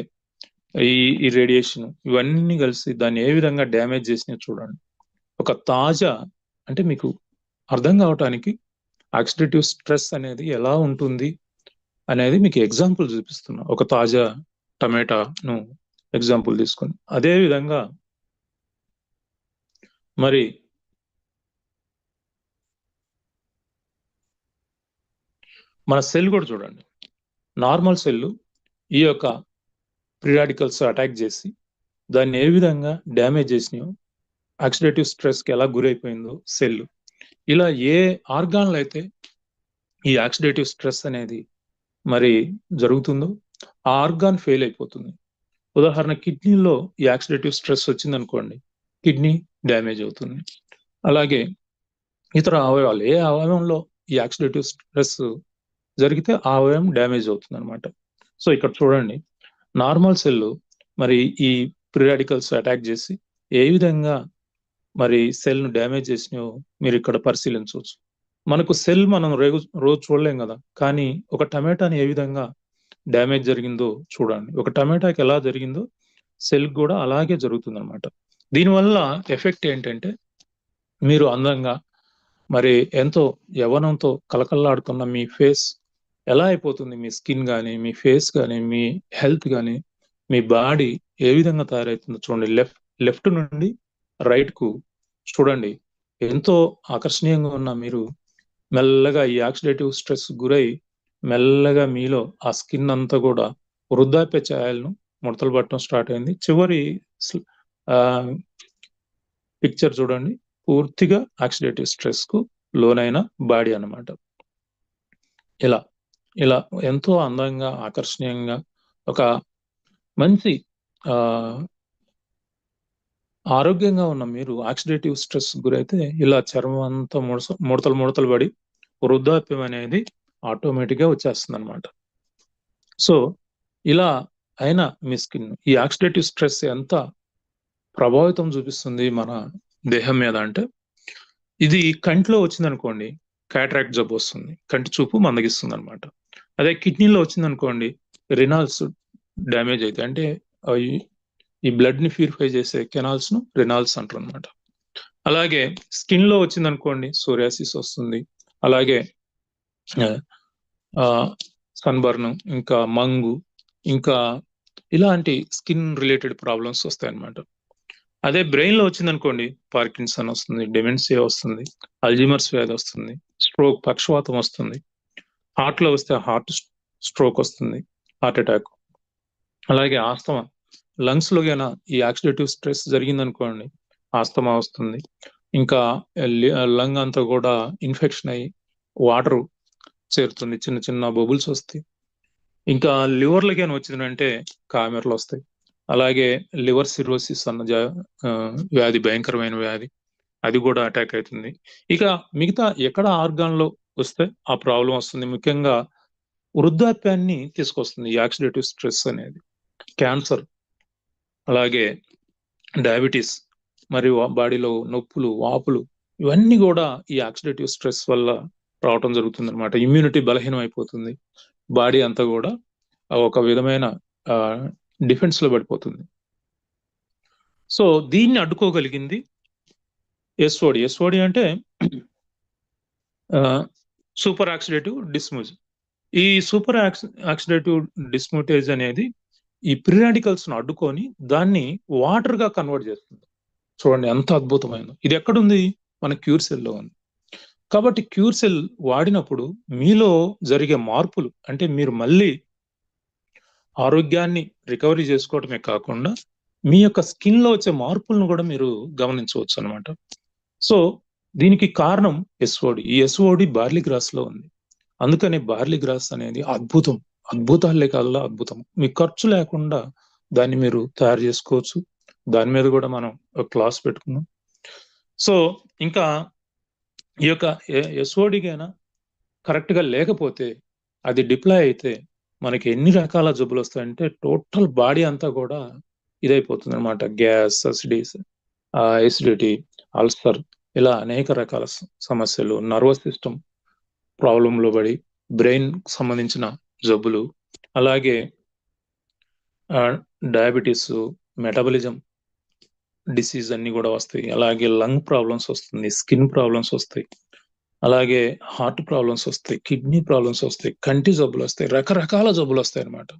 ఈ రేడియేషన్, ఇవన్నీ కలిసి దాన్ని ఏ విధంగా డ్యామేజ్ చేసినా చూడండి. ఒక తాజా అంటే మీకు అర్థం కావటానికి ఆక్సిడేటివ్ స్ట్రెస్ అనేది ఎలా ఉంటుంది అనేది మీకు ఎగ్జాంపుల్ చూపిస్తున్నా. ఒక తాజా టమాటాను ఎగ్జాంపుల్ తీసుకొని, అదే విధంగా మరి మన సెల్ కూడా చూడండి. నార్మల్ సెల్ ఈ యొక్క ప్రీ రాడికల్స్ అటాక్ చేసి దాన్ని ఏ విధంగా డ్యామేజ్ చేసినాయో, ఆక్సిడేటివ్ స్ట్రెస్ కి ఎలా గురైపోయిందో సెల్, ఇలా ఏ ఆర్గాన్లు అయితే ఈ ఆక్సిడేటివ్ స్ట్రెస్ అనేది మరి జరుగుతుందో ఆ ఆర్గాన్ ఫెయిల్ అయిపోతుంది. ఉదాహరణ, కిడ్నీలో ఈ ఆక్సిడేటివ్ స్ట్రెస్ వచ్చింది అనుకోండి, కిడ్నీ డ్యామేజ్ అవుతుంది. అలాగే ఇతర అవయవాలు, ఏ అవయవంలో ఈ ఆక్సిడేటివ్ స్ట్రెస్ జరిగితే ఆ అవయవం డ్యామేజ్ అవుతుంది అనమాట. సో ఇక్కడ చూడండి, నార్మల్ సెల్ మరి ఈ ప్రీ రాడికల్స్ అటాక్ చేసి ఏ విధంగా మరి సెల్ ను డ్యామేజ్ చేసినాయో మీరు ఇక్కడ పరిశీలించవచ్చు. మనకు సెల్ మనం రోజు చూడలేం కదా, కానీ ఒక టమాటాని ఏ విధంగా డ్యామేజ్ జరిగిందో చూడండి. ఒక టమాటాకి ఎలా జరిగిందో సెల్ కూడా అలాగే జరుగుతుంది అనమాట. దీనివల్ల ఎఫెక్ట్ ఏంటంటే, మీరు అందంగా మరి ఎంతో యవ్వనంతో కలకల్లాడుతున్న మీ ఫేస్ ఎలా అయిపోతుంది, మీ స్కిన్ కానీ, మీ ఫేస్ కానీ, మీ హెల్త్ కానీ, మీ బాడీ ఏ విధంగా తయారవుతుందో చూడండి. లెఫ్ట్ నుండి రైట్ కు చూడండి, ఎంతో ఆకర్షణీయంగా ఉన్న మీరు మెల్లగా ఈ ఆక్సిడేటివ్ స్ట్రెస్ గురై మెల్లగా మీలో ఆ స్కిన్ అంతా కూడా వృద్ధాప్య ఛాయలను ముడతలు పట్టడం స్టార్ట్ అయింది. చివరి పిక్చర్ చూడండి, పూర్తిగా ఆక్సిడేటివ్ స్ట్రెస్ కు లోనైన బాడీ అన్నమాట. ఇలా ఇలా ఎంతో అందంగా, ఆకర్షణీయంగా, ఒక మంచి ఆరోగ్యంగా ఉన్న మీరు ఆక్సిడేటివ్ స్ట్రెస్ గురైతే ఇలా చర్మం అంతా ముడతలు పడి వృద్ధాప్యం అనేది ఆటోమేటిక్ గా వచ్చేస్తుంది అనమాట. సో ఇలా అయినా మీ స్కిన్, ఈ ఆక్సిడేటివ్ స్ట్రెస్ ఎంత ప్రభావితం చూపిస్తుంది మన దేహం మీద అంటే, ఇది కంటిలో వచ్చింది అనుకోండి, క్యాటరాక్ట్ జబ్బు వస్తుంది, కంటి చూపు మందగిస్తుంది అనమాట. అదే కిడ్నీలో వచ్చింది అనుకోండి, రినాల్స్ డ్యామేజ్ అవుతాయి. అంటే ఈ బ్లడ్ ని ప్యూరిఫై చేసే కెనాల్స్ ను రినాల్స్ అంటారు అనమాట. అలాగే స్కిన్ లో వచ్చింది అనుకోండి, సోరియాసిస్ వస్తుంది. అలాగే సన్బర్న్, ఇంకా మంగు, ఇంకా ఇలాంటి స్కిన్ రిలేటెడ్ ప్రాబ్లమ్స్ వస్తాయి అన్నమాట. అదే బ్రెయిన్ లో వచ్చింది అనుకోండి, పార్కిన్సన్ వస్తుంది, డెమెన్షియా వస్తుంది, అల్జీమర్స్ వ్యాధి వస్తుంది, స్ట్రోక్, పక్షవాతం వస్తుంది. హార్ట్ లో వస్తే హార్ట్ స్ట్రోక్ వస్తుంది, హార్ట్ అటాక్. అలాగే ఆస్తమా, లంగ్స్ లో గైనా ఈ ఆక్సిడేటివ్ స్ట్రెస్ జరిగింది అనుకోండి, ఆస్తమా వస్తుంది. ఇంకా లంగ్ అంతా కూడా ఇన్ఫెక్షన్ అయ్యి వాటర్ చేరుతుంది, చిన్న చిన్న బబుల్స్ వస్తాయి. ఇంకా లివర్లో కానీ వచ్చిందంటే కామెర్లు వస్తాయి. అలాగే లివర్ సిరోసిస్ అన్న వ్యాధి, భయంకరమైన వ్యాధి. అది కూడా అటాక్ అవుతుంది. ఇక మిగతా ఎక్కడ ఆర్గాన్ లో వస్తే ఆ ప్రాబ్లం వస్తుంది, ముఖ్యంగా వృద్ధాప్యాన్ని తీసుకొస్తుంది ఈ ఆక్సిడేటివ్ స్ట్రెస్ అనేది. క్యాన్సర్, అలాగే డయాబెటీస్, మరియు బాడీలో నొప్పులు, వాపులు, ఇవన్నీ కూడా ఈ ఆక్సిడేటివ్ స్ట్రెస్ వల్ల రావటం జరుగుతుంది అనమాట. ఇమ్యూనిటీ బలహీనం అయిపోతుంది, బాడీ అంతా కూడా ఒక విధమైన డిఫెన్స్ లో పడిపోతుంది. సో దీన్ని అడ్డుకోగలిగింది ఎస్ఓడి. ఎస్ఓడి అంటే సూపర్ ఆక్సిడేటివ్ డిస్మూజ్. ఈ సూపర్ ఆక్సిడేటివ్ డిస్మూటేజ్ అనేది ఈ ప్రీ రాడికల్స్ ను అడ్డుకొని దాన్ని వాటర్ గా కన్వర్ట్ చేస్తుంది. చూడండి ఎంత అద్భుతమైనది. ఇది ఎక్కడుంది? మన క్యూర్ సెల్ లో ఉంది. కాబట్టి క్యూర్ సెల్ వాడినప్పుడు మీలో జరిగే మార్పులు, అంటే మీరు మళ్ళీ ఆరోగ్యాన్ని రికవరీ చేసుకోవటమే కాకుండా మీ యొక్క స్కిన్ లో వచ్చే మార్పులను కూడా మీరు గమనించవచ్చు అనమాట. సో దీనికి కారణం ఎస్ఓడి. ఈ ఎస్ఓడి బార్లీ గ్రాస్ లో ఉంది. అందుకని బార్లీ గ్రాస్ అనేది అద్భుతం, అద్భుతాలే కాదు అద్భుతం. మీ ఖర్చు లేకుండా దాన్ని మీరు తయారు చేసుకోవచ్చు. దాని మీద కూడా మనం ఒక క్లాస్ పెట్టుకున్నాం. సో ఇంకా ఈ యొక్క ఎస్ఓడిగైనా కరెక్ట్ గా లేకపోతే, అది డిప్లాయ్ అయితే మనకి ఎన్ని రకాల జబ్బులు వస్తాయంటే టోటల్ బాడీ అంతా కూడా ఇదైపోతుంది అనమాట. గ్యాస్, ఎసిడిటీ, అల్సర్, ఇలా అనేక రకాల సమస్యలు, నర్వస్ సిస్టమ్ ప్రాబ్లంలో పడి బ్రెయిన్ సంబంధించిన జబ్బులు, అలాగే డయాబెటీస్, మెటబాలిజం డిసీజ్ అన్ని కూడా వస్తాయి. అలాగే లంగ్ ప్రాబ్లమ్స్ వస్తుంది, స్కిన్ ప్రాబ్లమ్స్ వస్తాయి, అలాగే హార్ట్ ప్రాబ్లమ్స్ వస్తాయి, కిడ్నీ ప్రాబ్లమ్స్ వస్తాయి, కంటి జబ్బులు వస్తాయి, రకరకాల జబ్బులు వస్తాయి అన్నమాట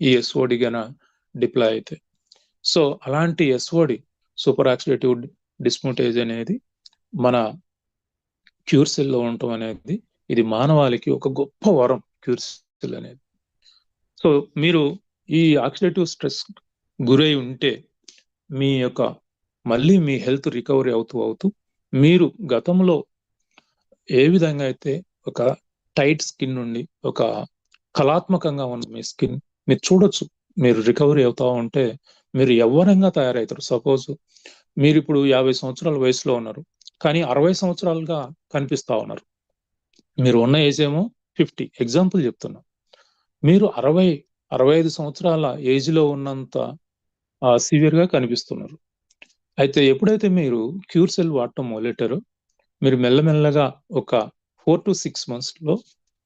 ఈ ఎస్ఓడి గన డిప్లాయ్ అయితే. సో అలాంటి ఎస్ఓడి, సూపర్ ఆక్సిడేటివ్ డిస్మూటేజ్ అనేది మన క్యూర్ సెల్ లో ఉండటం అనేది, ఇది మానవాళికి ఒక గొప్ప వరం క్యూర్ సెల్ అనేది. సో మీరు ఈ ఆక్సిడేటివ్ స్ట్రెస్ గురై ఉంటే మీ యొక్క మళ్ళీ మీ హెల్త్ రికవరీ అవుతూ మీరు గతంలో ఏ విధంగా అయితే ఒక టైట్ స్కిన్ నుండి ఒక కళాత్మకంగా ఉన్న మీ స్కిన్ మీరు చూడొచ్చు. మీరు రికవరీ అవుతా ఉంటే మీరు యవ్వనంగా తయారవుతారు. సపోజ్ మీరు ఇప్పుడు 50 సంవత్సరాల వయసులో ఉన్నారు, కానీ 60 సంవత్సరాలుగా కనిపిస్తా ఉన్నారు. మీరు ఉన్న ఏజ్ ఏమో 50. ఎగ్జాంపుల్ చెప్తున్నా. మీరు 60-65 సంవత్సరాల ఏజ్ లో ఉన్నంత సివియర్ గా కనిపిస్తున్నారు. అయితే ఎప్పుడైతే మీరు క్యూర్ సెల్ వాడటం మొదలెట్టారో మీరు మెల్లమెల్లగా ఒక 4 to 6 months లో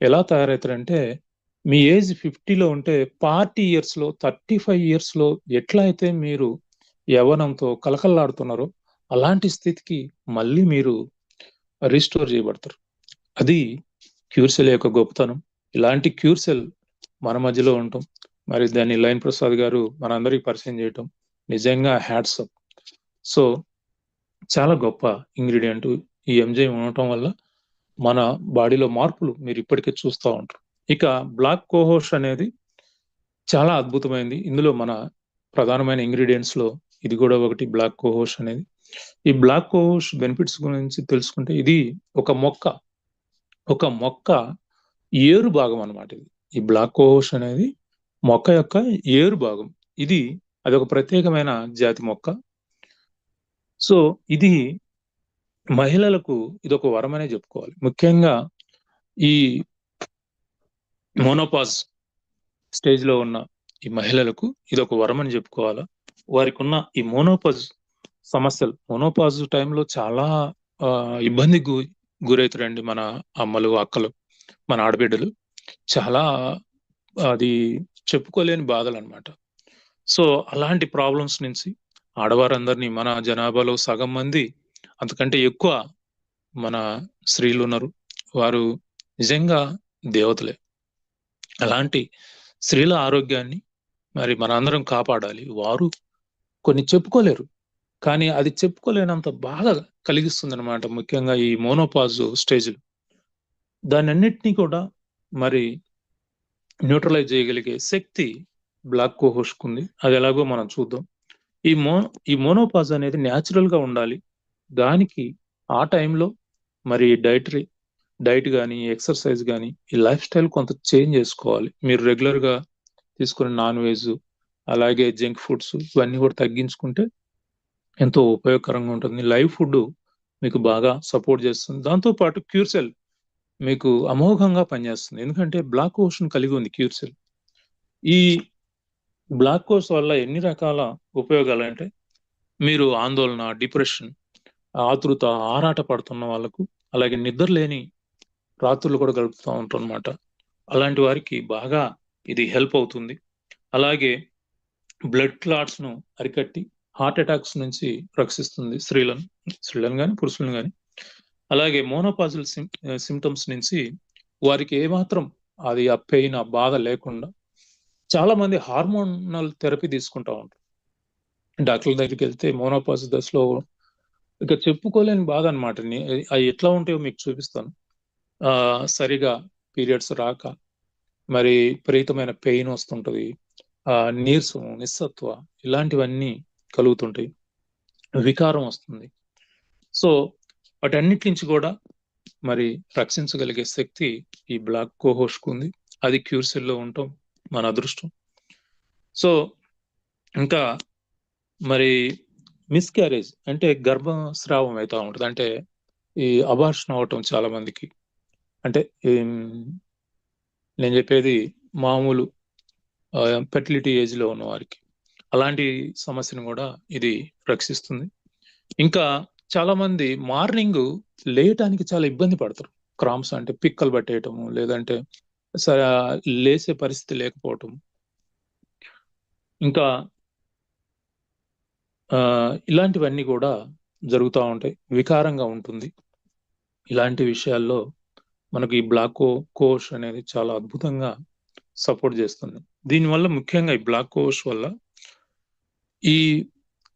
ఎలా తయారవుతారంటే, మీ ఏజ్ 50లో ఉంటే 40 years లో 35 years లో ఎట్లా అయితే మీరు యవ్వనంతో కలకల్లాడుతున్నారో అలాంటి స్థితికి మళ్ళీ మీరు రీస్టోర్ చేయబడతారు. అది క్యూర్ సెల్ యొక్క గొప్పతనం. ఇలాంటి క్యూర్ సెల్ మన మధ్యలో ఉండటం, మరి దాన్ని లైన్ ప్రసాద్ గారు మనందరికి పరిచయం చేయటం నిజంగా హ్యాట్స్ ఆఫ్. సో చాలా గొప్ప ఇంగ్రీడియంట్ ఈ ఎంజైమ్ ఉండటం వల్ల మన బాడీలో మార్పులు మీరు ఇప్పటికే చూస్తూ ఉంటారు. ఇక బ్లాక్ కోహోష్ అనేది చాలా అద్భుతమైంది. ఇందులో మన ప్రధానమైన ఇంగ్రీడియంట్స్ లో ఇది కూడా ఒకటి, బ్లాక్ కోహోష్ అనేది. ఈ బ్లాక్ కోహోష్ బెనిఫిట్స్ గురించి తెలుసుకుంటే, ఇది ఒక మొక్క ఏరు భాగం అన్నమాట. ఇది ఈ బ్లాక్ కోహోష్ అనేది మొక్క యొక్క ఏరు భాగం. అది ఒక ప్రత్యేకమైన జాతి మొక్క. సో ఇది మహిళలకు ఇది ఒక వరం అనే చెప్పుకోవాలి. ముఖ్యంగా ఈ మోనోపాజ్ స్టేజ్ లో ఉన్న ఈ మహిళలకు ఇది ఒక వరం అని చెప్పుకోవాలా. వారికి ఉన్న ఈ మోనోపాజ్ టైంలో చాలా ఇబ్బందికి గురవుతారండి మన అమ్మలు, అక్కలు, మన ఆడబిడ్డలు. చాలా అది చెప్పుకోలేని బాధలు అనమాట. సో అలాంటి ప్రాబ్లమ్స్ నుంచి ఆడవారందరినీ, మన జనాభాలో సగం మంది అంతకంటే ఎక్కువ మన స్త్రీలు ఉన్నారు, వారు నిజంగా దేవతలే. అలాంటి స్త్రీల ఆరోగ్యాన్ని మరి మనందరం కాపాడాలి. వారు కొన్ని చెప్పుకోలేరు, కానీ అది చెప్పుకోలేనంత బాధ కలిగిస్తుంది అనమాట, ముఖ్యంగా ఈ మోనోపాజ్ స్టేజ్లో. దాన్ని అన్నిటినీ కూడా మరి న్యూట్రలైజ్ చేయగలిగే శక్తి బ్లాక్ కోహోష్కు ఉంది. అది ఎలాగో మనం చూద్దాం. ఈ మోనోపాజ్ అనేది న్యాచురల్ గా ఉండాలి. దానికి ఆ టైంలో మరి డైట్ కానీ, ఎక్సర్సైజ్ కానీ, ఈ లైఫ్ స్టైల్ కొంత చేంజ్ చేసుకోవాలి. మీరు రెగ్యులర్ గా తీసుకునే నాన్ వెజ్, అలాగే జంక్ ఫుడ్స్, ఇవన్నీ కూడా తగ్గించుకుంటే ఎంతో ఉపయోగకరంగా ఉంటుంది. లైవ్ ఫుడ్ మీకు బాగా సపోర్ట్ చేస్తుంది. దాంతోపాటు క్యూర్సెల్ మీకు అమోఘంగా పనిచేస్తుంది. ఎందుకంటే బ్లాక్ కోషన్ కలిగి ఉంది క్యూర్సెల్. ఈ బ్లాక్ కోర్స్ వల్ల ఎన్ని రకాల ఉపయోగాలు అంటే, మీరు ఆందోళన, డిప్రెషన్, ఆతృత, ఆరాట పడుతున్న వాళ్ళకు, అలాగే నిద్ర లేని రాత్రులు కూడా గడుపుతూ ఉంటారు అనమాట. అలాంటి వారికి బాగా ఇది హెల్ప్ అవుతుంది. అలాగే బ్లడ్ క్లాట్స్ ను అరికట్టి హార్ట్ అటాక్స్ నుంచి రక్షిస్తుంది స్త్రీలను కానీ పురుషులను కానీ. అలాగే మోనోపాజల్ సిమ్టమ్స్ నుంచి వారికి ఏమాత్రం అది ఆ పెయిన్, ఆ బాధ లేకుండా చాలా మంది హార్మోనల్ థెరపీ తీసుకుంటా ఉంటారు. డాక్టర్ల దగ్గరికి వెళ్తే మోనోపాజ్ దశలో ఇక చెప్పుకోలేని బాధ అనమాట. అవి ఎట్లా ఉంటాయో మీకు చూపిస్తాను. సరిగా పీరియడ్స్ రాక మరి విపరీతమైన పెయిన్ వస్తుంటది, నీరసం, నిస్సత్వ ఇలాంటివన్నీ కలుగుతుంటాయి, వికారం వస్తుంది. సో వాటన్నిటి నుంచి కూడా మరి రక్షించగలిగే శక్తి ఈ బ్లాక్ కోహోష్కు ఉంది. అది క్యూర్సెల్లో ఉండటం మన అదృష్టం. సో ఇంకా మరి మిస్క్యారేజ్ అంటే గర్భస్రావం అవుతా ఉంటుంది. అంటే ఈ అబార్షన్ అవటం చాలా మందికి. అంటే నేను చెప్పేది మామూలు ఫెర్టిలిటీ ఏజ్ లో ఉన్న వారికి అలాంటి సమస్యను కూడా ఇది రక్షిస్తుంది. ఇంకా చాలా మంది మార్నింగ్ లేయటానికి చాలా ఇబ్బంది పడతారు. క్రాంప్స్ అంటే పిక్కలు పట్టేయటము, లేదంటే లేసే పరిస్థితి లేకపోవటం, ఇంకా ఇలాంటివన్నీ కూడా జరుగుతూ ఉంటాయి. వికారంగా ఉంటుంది. ఇలాంటి విషయాల్లో మనకు ఈ బ్లాక్ కోష్ అనేది చాలా అద్భుతంగా సపోర్ట్ చేస్తుంది. దీనివల్ల ముఖ్యంగా ఈ బ్లాక్ కోష్ వల్ల ఈ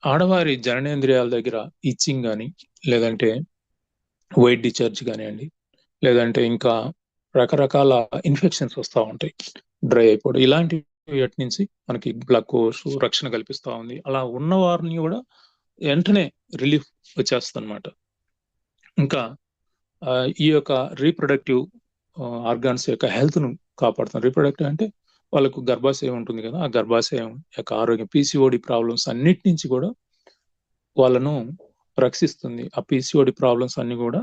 ఆడవారి జననేంద్రియాల దగ్గర ఇచ్చింగ్ కానీ, లేదంటే వైట్ డిశ్చార్జ్ కానివ్వండి, లేదంటే ఇంకా రకరకాల ఇన్ఫెక్షన్స్ వస్తూ ఉంటాయి, డ్రై అయిపోవడం, ఇలాంటి వాటి నుంచి మనకి బ్లాక్ కోష్ రక్షణ కల్పిస్తూ ఉంది. అలా ఉన్న వారిని కూడా వెంటనే రిలీఫ్ వచ్చేస్తుంది అనమాట. ఇంకా ఈ యొక్క రీప్రొడక్టివ్ ఆర్గాన్స్ యొక్క హెల్త్ ను కాపాడుతుంది. రీప్రొడక్టివ్ అంటే వాళ్ళకు గర్భాశయం ఉంటుంది కదా, ఆ గర్భాశయం యొక్క ఆరోగ్యం, పీసీఓడి ప్రాబ్లమ్స్ అన్నిటి నుంచి కూడా వాళ్ళను రక్షిస్తుంది. ఆ పీసీఓడి ప్రాబ్లమ్స్ అన్ని కూడా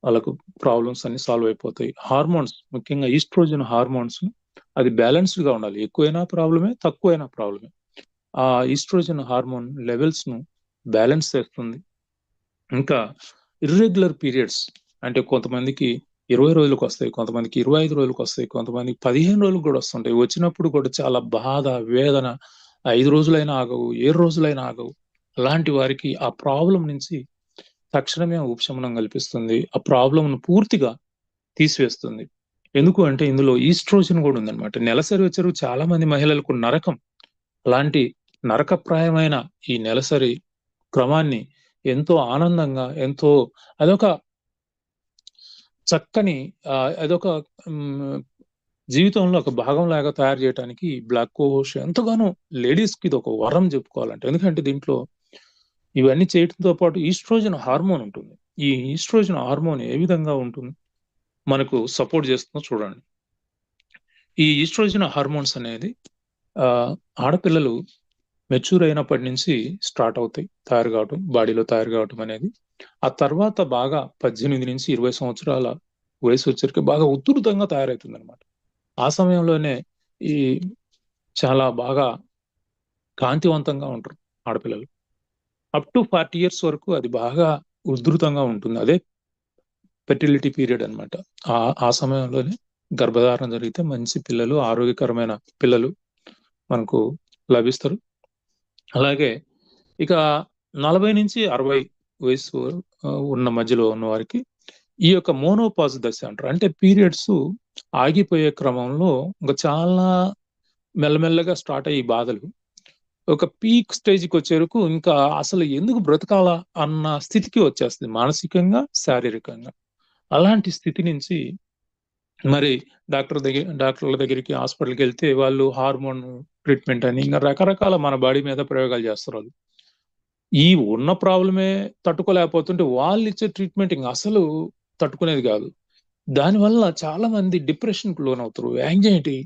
వాళ్ళకు ప్రాబ్లమ్స్ అన్ని సాల్వ్ అయిపోతాయి. హార్మోన్స్, ముఖ్యంగా ఈస్ట్రోజన్ హార్మోన్స్, అది బ్యాలెన్స్డ్ గా ఉండాలి. ఎక్కువైనా ప్రాబ్లమే, తక్కువైనా ప్రాబ్లమే. ఆ ఈస్ట్రోజన్ హార్మోన్ లెవెల్స్ ను బ్యాలెన్స్ చేస్తుంది. ఇంకా ఇర్రెగ్యులర్ పీరియడ్స్ అంటే కొంతమందికి 20 రోజులకు వస్తాయి, కొంతమందికి 25 రోజులకు వస్తాయి, కొంతమందికి 15 రోజులకు కూడా వస్తుంటాయి. వచ్చినప్పుడు కూడా చాలా బాధ, వేదన, 5 రోజులైనా ఆగవు, 7 రోజులైనా ఆగవు. అలాంటి వారికి ఆ ప్రాబ్లం నుంచి తక్షణమే ఉపశమనం కల్పిస్తుంది. ఆ ప్రాబ్లంను పూర్తిగా తీసివేస్తుంది. ఎందుకు అంటే ఇందులో ఈస్ట్రోజన్ కూడా ఉందన్నమాట. నెలసరి వచ్చారు చాలా మంది మహిళలకు నరకం. అలాంటి నరకప్రాయమైన ఈ నెలసరి క్రమాన్ని ఎంతో ఆనందంగా, ఎంతో అదొక చక్కని అదొక జీవితంలో ఒక భాగం లాగా తయారు చేయడానికి బ్లాక్ కోహోష్ ఎంతగానో లేడీస్ కి ఇది ఒక వరం చెప్పుకోవాలంటే. ఎందుకంటే దీంట్లో ఇవన్నీ చేయడంతో పాటు ఈస్ట్రోజన్ హార్మోన్ ఉంటుంది. ఈ ఈస్ట్రోజన్ హార్మోన్ ఏ విధంగా ఉంటుంది, మనకు సపోర్ట్ చేస్తుందో చూడండి. ఈ ఈస్ట్రోజన్ హార్మోన్స్ అనేది ఆడపిల్లలు మెచ్యూర్ అయినప్పటి నుంచి స్టార్ట్ అవుతాయి తయారు కావటం, బాడీలో తయారు కావటం అనేది. ఆ తర్వాత బాగా 18 నుంచి 20 సంవత్సరాల వయసు వచ్చరికి బాగా ఉధృతంగా తయారవుతుంది అనమాట. ఆ సమయంలోనే ఈ చాలా బాగా కాంతివంతంగా ఉంటారు ఆడపిల్లలు. అప్ టు 40 years వరకు అది బాగా ఉధృతంగా ఉంటుంది. అదే ఫెర్టిలిటీ పీరియడ్ అనమాట. ఆ సమయంలోనే గర్భధారణ జరిగితే మంచి పిల్లలు, ఆరోగ్యకరమైన పిల్లలు మనకు లభిస్తారు. అలాగే ఇక 40 నుంచి 60 వయసు ఉన్న మధ్యలో ఉన్న వారికి ఈ యొక్క మోనోపాజ్ దశ అంటారు. అంటే పీరియడ్స్ ఆగిపోయే క్రమంలో ఇంకా చాలా మెల్లమెల్లగా స్టార్ట్ అయ్యి బాధలు ఒక పీక్ స్టేజ్కి వచ్చే వరకు ఇంకా అసలు ఎందుకు బ్రతకాలా అన్న స్థితికి వచ్చేస్తుంది, మానసికంగా, శారీరకంగా. అలాంటి స్థితి నుంచి మరి డాక్టర్ల దగ్గరికి, హాస్పిటల్కి వెళ్తే వాళ్ళు హార్మోన్ ట్రీట్మెంట్ అని ఇంకా రకరకాల మన బాడీ మీద ప్రయోగాలు చేస్తారు. వాళ్ళు ఈ ఉన్న ప్రాబ్లమే తట్టుకోలేకపోతుంటే వాళ్ళు ఇచ్చే ట్రీట్మెంట్ ఇంకా అసలు తట్టుకునేది కాదు. దానివల్ల చాలా మంది డిప్రెషన్కి లోనవుతారు, యాంగ్జైటీ,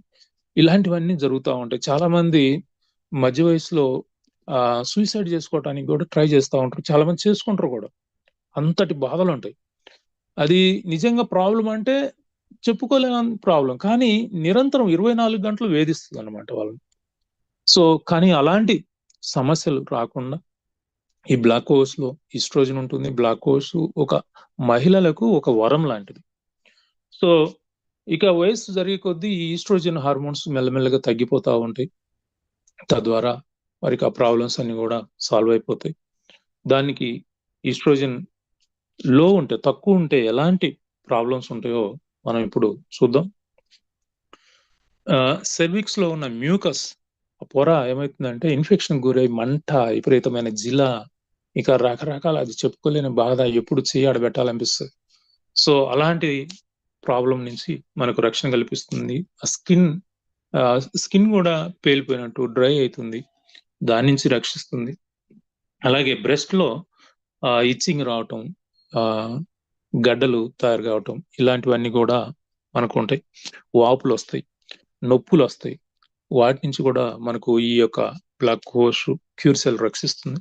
ఇలాంటివన్నీ జరుగుతూ ఉంటాయి. చాలా మంది మధ్య వయసులో సూసైడ్ చేసుకోవడానికి కూడా ట్రై చేస్తూ ఉంటారు. చాలా మంది చేసుకుంటారు కూడా. అంతటి బాధలు ఉంటాయి. అది నిజంగా ప్రాబ్లం అంటే చెప్పుకోలేని ప్రాబ్లం, కానీ నిరంతరం 24 గంటలు వేధిస్తుంది అనమాట వాళ్ళని. సో కానీ అలాంటి సమస్యలు రాకుండా ఈ బ్లాక్ ఓవర్స్ లో ఈస్ట్రోజన్ ఉంటుంది. బ్లాక్ ఓవర్స్ ఒక మహిళలకు ఒక వరం లాంటిది. సో ఇక వయసు జరిగే కొద్దీ ఈ ఈస్ట్రోజన్ హార్మోన్స్ మెల్లమెల్లగా తగ్గిపోతా ఉంటాయి. తద్వారా వారికి ఆ ప్రాబ్లమ్స్ అన్ని కూడా సాల్వ్ అయిపోతాయి. దానికి ఈస్ట్రోజన్ లో ఉంటే, తక్కువ ఉంటే ఎలాంటి ప్రాబ్లమ్స్ ఉంటాయో మనం ఇప్పుడు చూద్దాం. సెర్విక్స్ లో ఉన్న మ్యూకస్ పొర ఏమవుతుందంటే ఇన్ఫెక్షన్ గురై మంట, విపరీతమైన జిల, ఇక రకరకాల అది చెప్పుకోలేని బాధ, ఎప్పుడు చేయి ఆడబెట్టాలనిపిస్తుంది. సో అలాంటి ప్రాబ్లం నుంచి మనకు రక్షణ కల్పిస్తుంది. ఆ స్కిన్ కూడా పేలిపోయినట్టు డ్రై అవుతుంది, దాని నుంచి రక్షిస్తుంది. అలాగే బ్రెస్ట్ లో ఇచ్చింగ్ రావటం, గడ్డలు తయారు కావటం, ఇలాంటివన్నీ కూడా మనకు ఉంటాయి. వాపులు వస్తాయి, నొప్పులు వస్తాయి, వాటి నుంచి కూడా మనకు ఈ యొక్క బ్లాక్ ఓవర్స్ క్యూర్ సెల్ రక్షిస్తుంది.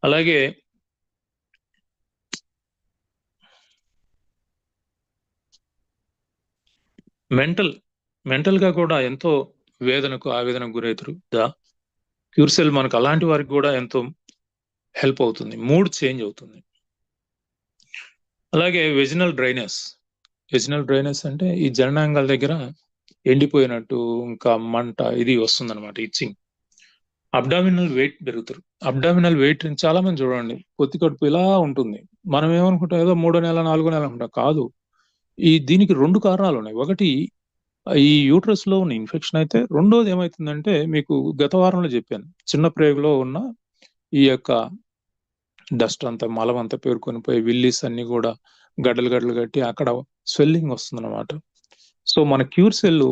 అలాగే మెంటల్ గా కూడా ఎంతో ఆవేదనకు గురవుతారు. క్యూర్ సెల్ మనకు అలాంటి వారికి కూడా ఎంతో హెల్ప్ అవుతుంది, మూడ్ చేంజ్ అవుతుంది. అలాగే వెజినల్ డ్రైనెస్ అంటే ఈ జననాంగాల దగ్గర ఎండిపోయినట్టు ఇంకా మంట ఇది వస్తుంది అనమాట, ఇచ్చింగ్. అబ్డామినల్ వెయిట్ పెరుగుతారు. అబ్డామినల్ వెయిట్ చాలా మంది చూడండి, పొత్తి కడుపు ఇలా ఉంటుంది. మనం ఏమనుకుంటాం, ఏదో 3వ నెల 4వ నెల అనుకుంటాం. కాదు, దీనికి 2 కారణాలు ఉన్నాయి. ఒకటి ఈ యూట్రస్ లో ఉన్న ఇన్ఫెక్షన్ అయితే, రెండోది ఏమవుతుందంటే మీకు గత వారంలో చెప్పాను, చిన్న ప్రేగులో ఉన్న ఈ యొక్క డస్ట్ అంతా, మలం అంతా పేరుకొని పోయి విల్లీస్ అన్ని కూడా గడ్డలు కట్టి అక్కడ స్వెల్లింగ్ వస్తుంది అనమాట. సో మన cure cell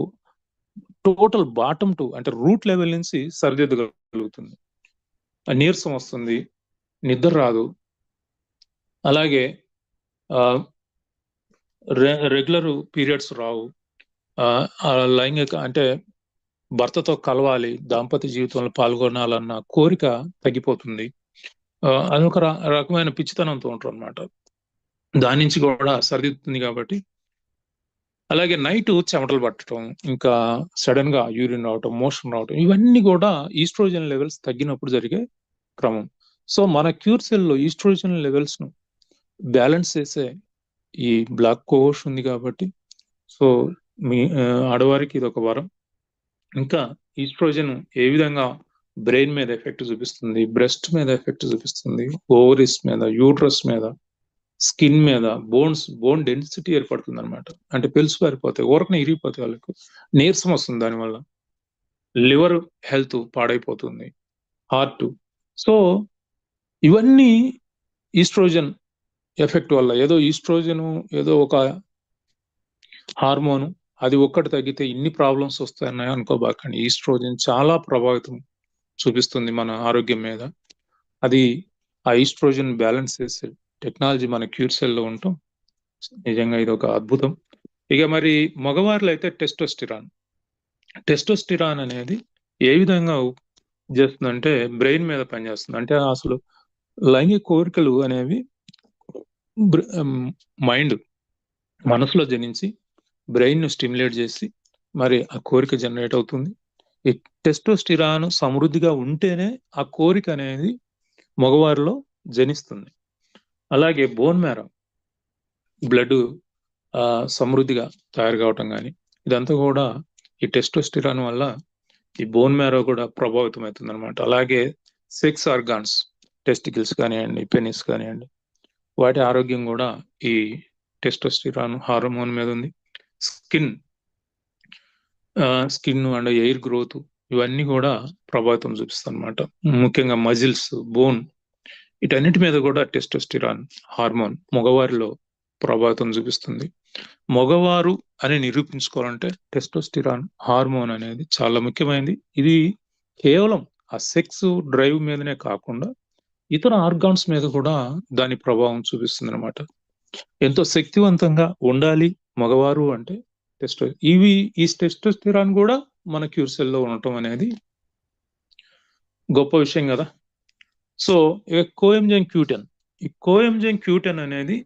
total bottom to అంటే రూట్ లెవెల్ నుంచి సరిదిద్దగలుగుతుంది. నీరసం వస్తుంది, నిద్ర రాదు, అలాగే రెగ్యులర్ పీరియడ్స్ రావు, లైంగిక అంటే భర్తతో కలవాలి, దాంపత్య జీవితంలో పాల్గొనాలన్న కోరిక తగ్గిపోతుంది. అదొక రకమైన పిచ్చితనంతో ఉంటారు అనమాట, దాని నుంచి కూడా సరిదిద్దుతుంది కాబట్టి. అలాగే నైట్ చెమటలు పట్టడం, ఇంకా సడన్ గా యూరిన్ రావటం, మోషన్ రావటం, ఇవన్నీ కూడా ఈస్ట్రోజన్ లెవెల్స్ తగ్గినప్పుడు జరిగే క్రమం. సో మన క్యూర్ సెల్ లో ఈస్ట్రోజన్ లెవెల్స్ ను బ్యాలెన్స్ చేసే ఈ బ్లాక్ ఓవర్స్ ఉంది కాబట్టి, సో మీ ఆడవారికి ఇది ఒక వరం. ఇంకా ఈస్ట్రోజన్ ఏ విధంగా బ్రెయిన్ మీద ఎఫెక్ట్ చూపిస్తుంది, బ్రెస్ట్ మీద ఎఫెక్ట్ చూపిస్తుంది, ఓవరీస్ మీద, యూట్రస్ మీద, స్కిన్ మీద, బోన్ డెన్సిటీ ఏర్పడుతుంది అనమాట. అంటే పెలుసు పారిపోతాయి, ఊరకనే ఇరిగిపోతాయి, వాళ్ళకు నీరసం వస్తుంది, దానివల్ల లివర్ హెల్త్ పాడైపోతుంది, హార్ట్. సో ఇవన్నీ ఈస్ట్రోజన్ ఎఫెక్ట్ వల్ల. ఏదో ఈస్ట్రోజన్ ఏదో ఒక హార్మోను, అది ఒక్కటి తగ్గితే ఇన్ని ప్రాబ్లమ్స్ వస్తాయని అనుకోబాకండి. ఈస్ట్రోజన్ చాలా ప్రభావితం చూపిస్తుంది మన ఆరోగ్యం మీద. అది ఆ ఈస్ట్రోజన్ బ్యాలెన్స్ చేసే టెక్నాలజీ మన క్యూర్ సెల్ లో ఉంటాం. నిజంగా ఇది ఒక అద్భుతం. ఇక మరి మగవారిలో అయితే టెస్టోస్టిరాన్ అనేది ఏ విధంగా చేస్తుందంటే బ్రెయిన్ మీద పనిచేస్తుంది. అంటే అసలు లైంగిక కోరికలు అనేవి మనసులో జనించి బ్రెయిన్ ను స్టిమ్యులేట్ చేసి మరి ఆ కోరిక జనరేట్ అవుతుంది. ఈ టెస్టోస్టిరాన్ సమృద్ధిగా ఉంటేనే ఆ కోరిక అనేది మగవారిలో జనిస్తుంది. అలాగే బోన్ మ్యారో బ్లడ్ సమృద్ధిగా తయారు కావటం కానీ, ఇదంతా కూడా ఈ టెస్టోస్టిరాన్ వల్ల ఈ బోన్ మ్యారో కూడా ప్రభావితం అవుతుంది అనమాట. అలాగే సెక్స్ ఆర్గాన్స్, టెస్టికల్స్ కానివ్వండి, పెనిస్ కానివ్వండి, వాటి ఆరోగ్యం కూడా ఈ టెస్టోస్టిరాన్ హార్మోన్ మీద ఉంది. స్కిన్ అండ్ ఎయిర్ గ్రోత్, ఇవన్నీ కూడా ప్రభావితం చూపిస్తుంది అనమాట. ముఖ్యంగా మజిల్స్, బోన్, వీటన్నిటి మీద కూడా టెస్టోస్టిరాన్ హార్మోన్ మగవారిలో ప్రభావితం చూపిస్తుంది. మగవారు అని నిరూపించుకోవాలంటే టెస్టోస్టిరాన్ హార్మోన్ అనేది చాలా ముఖ్యమైనది. ఇది కేవలం ఆ సెక్స్ డ్రైవ్ మీదనే కాకుండా ఇతర ఆర్గాన్స్ మీద కూడా దాని ప్రభావం చూపిస్తుంది అనమాట. ఎంతో శక్తివంతంగా ఉండాలి మగవారు అంటే ఈ టెస్టోస్టిరాన్ కూడా మన క్యూర్ సెల్ లో ఉండటం అనేది గొప్ప విషయం కదా. సో కోఎంజైమ్ Q10 ఈ కోఎంజైమ్ Q10 అనేది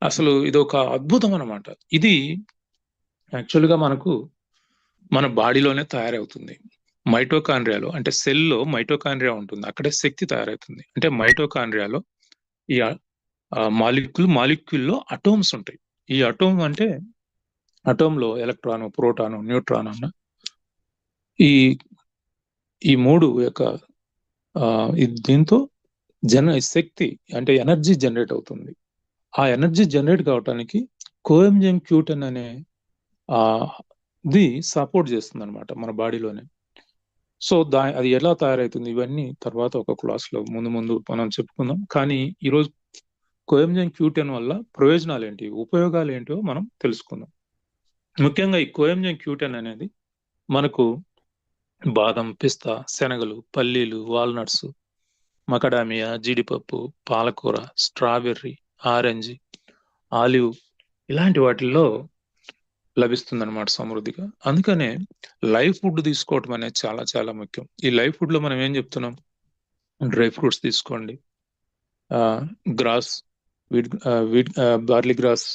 అసలు ఇది ఒక అద్భుతం అన్నమాట. ఇది యాక్చువల్గా మన బాడీలోనే తయారవుతుంది. మైటోకాండ్రియాలో అంటే సెల్లో మైటోకాండ్రియా ఉంటుంది, అక్కడే శక్తి తయారవుతుంది. అంటే మైటోకాండ్రియాలో ఈ మాలిక్యూల్లో అటోమ్స్ ఉంటాయి. ఈ అటోమ్ అంటే అటోమ్లో ఎలక్ట్రాను, ప్రోటాను, న్యూట్రాన్ అన్న ఈ మూడు యొక్క దీంతో శక్తి అంటే ఎనర్జీ జనరేట్ అవుతుంది. ఆ ఎనర్జీ జనరేట్ కావటానికి కోఎంజైమ్ Q10 అనే ఇది సపోర్ట్ చేస్తుంది అనమాట మన బాడీలోనే. సో అది ఎలా తయారవుతుంది ఇవన్నీ తర్వాత ఒక క్లాస్లో ముందు మనం చెప్పుకుందాం. కానీ ఈరోజు కోఎంజైమ్ Q10 వల్ల ప్రయోజనాలు ఏంటి, ఉపయోగాలు ఏంటో మనం తెలుసుకుందాం. ముఖ్యంగా ఈ కోఎంజైమ్ Q10 అనేది మనకు బాదం, పిస్తా, శనగలు, పల్లీలు, వాల్నట్స్, మకడామియా, జీడిపప్పు, పాలకూర, స్ట్రాబెర్రీ, ఆరెంజ్, ఆలివ్ ఇలాంటి వాటిల్లో లభిస్తుంది అనమాట సమృద్ధిగా. అందుకనే లైవ్ ఫుడ్ తీసుకోవటం అనేది చాలా చాలా ముఖ్యం. ఈ లైవ్ ఫుడ్ లో మనం ఏం చెప్తున్నాం, డ్రై ఫ్రూట్స్ తీసుకోండి, గ్రాస్ బార్లీ గ్రాస్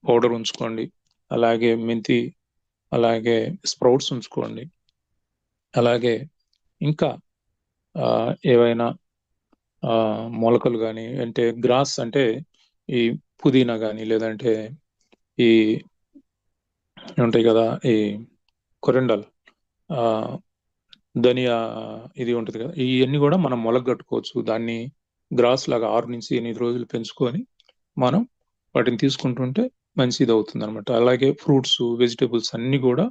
పౌడర్ ఉంచుకోండి, అలాగే మెంతి, అలాగే స్ప్రౌట్స్ ఉంచుకోండి, అలాగే ఇంకా ఏవైనా మొలకలు కానీ, అంటే గ్రాస్ అంటే ఈ పుదీనా కానీ, లేదంటే ఈ ఉంటాయి కదా ఈ కొరెండల్, ధనియా ఇది ఉంటుంది కదా, ఇవన్నీ కూడా మనం మొలగట్టుకోవచ్చు. దాన్ని గ్రాస్ లాగా 6 నుంచి 8 రోజులు పెంచుకొని మనం వాటిని తీసుకుంటుంటే మంచిది అవుతుంది అనమాట. అలాగే ఫ్రూట్స్, వెజిటేబుల్స్ అన్ని కూడా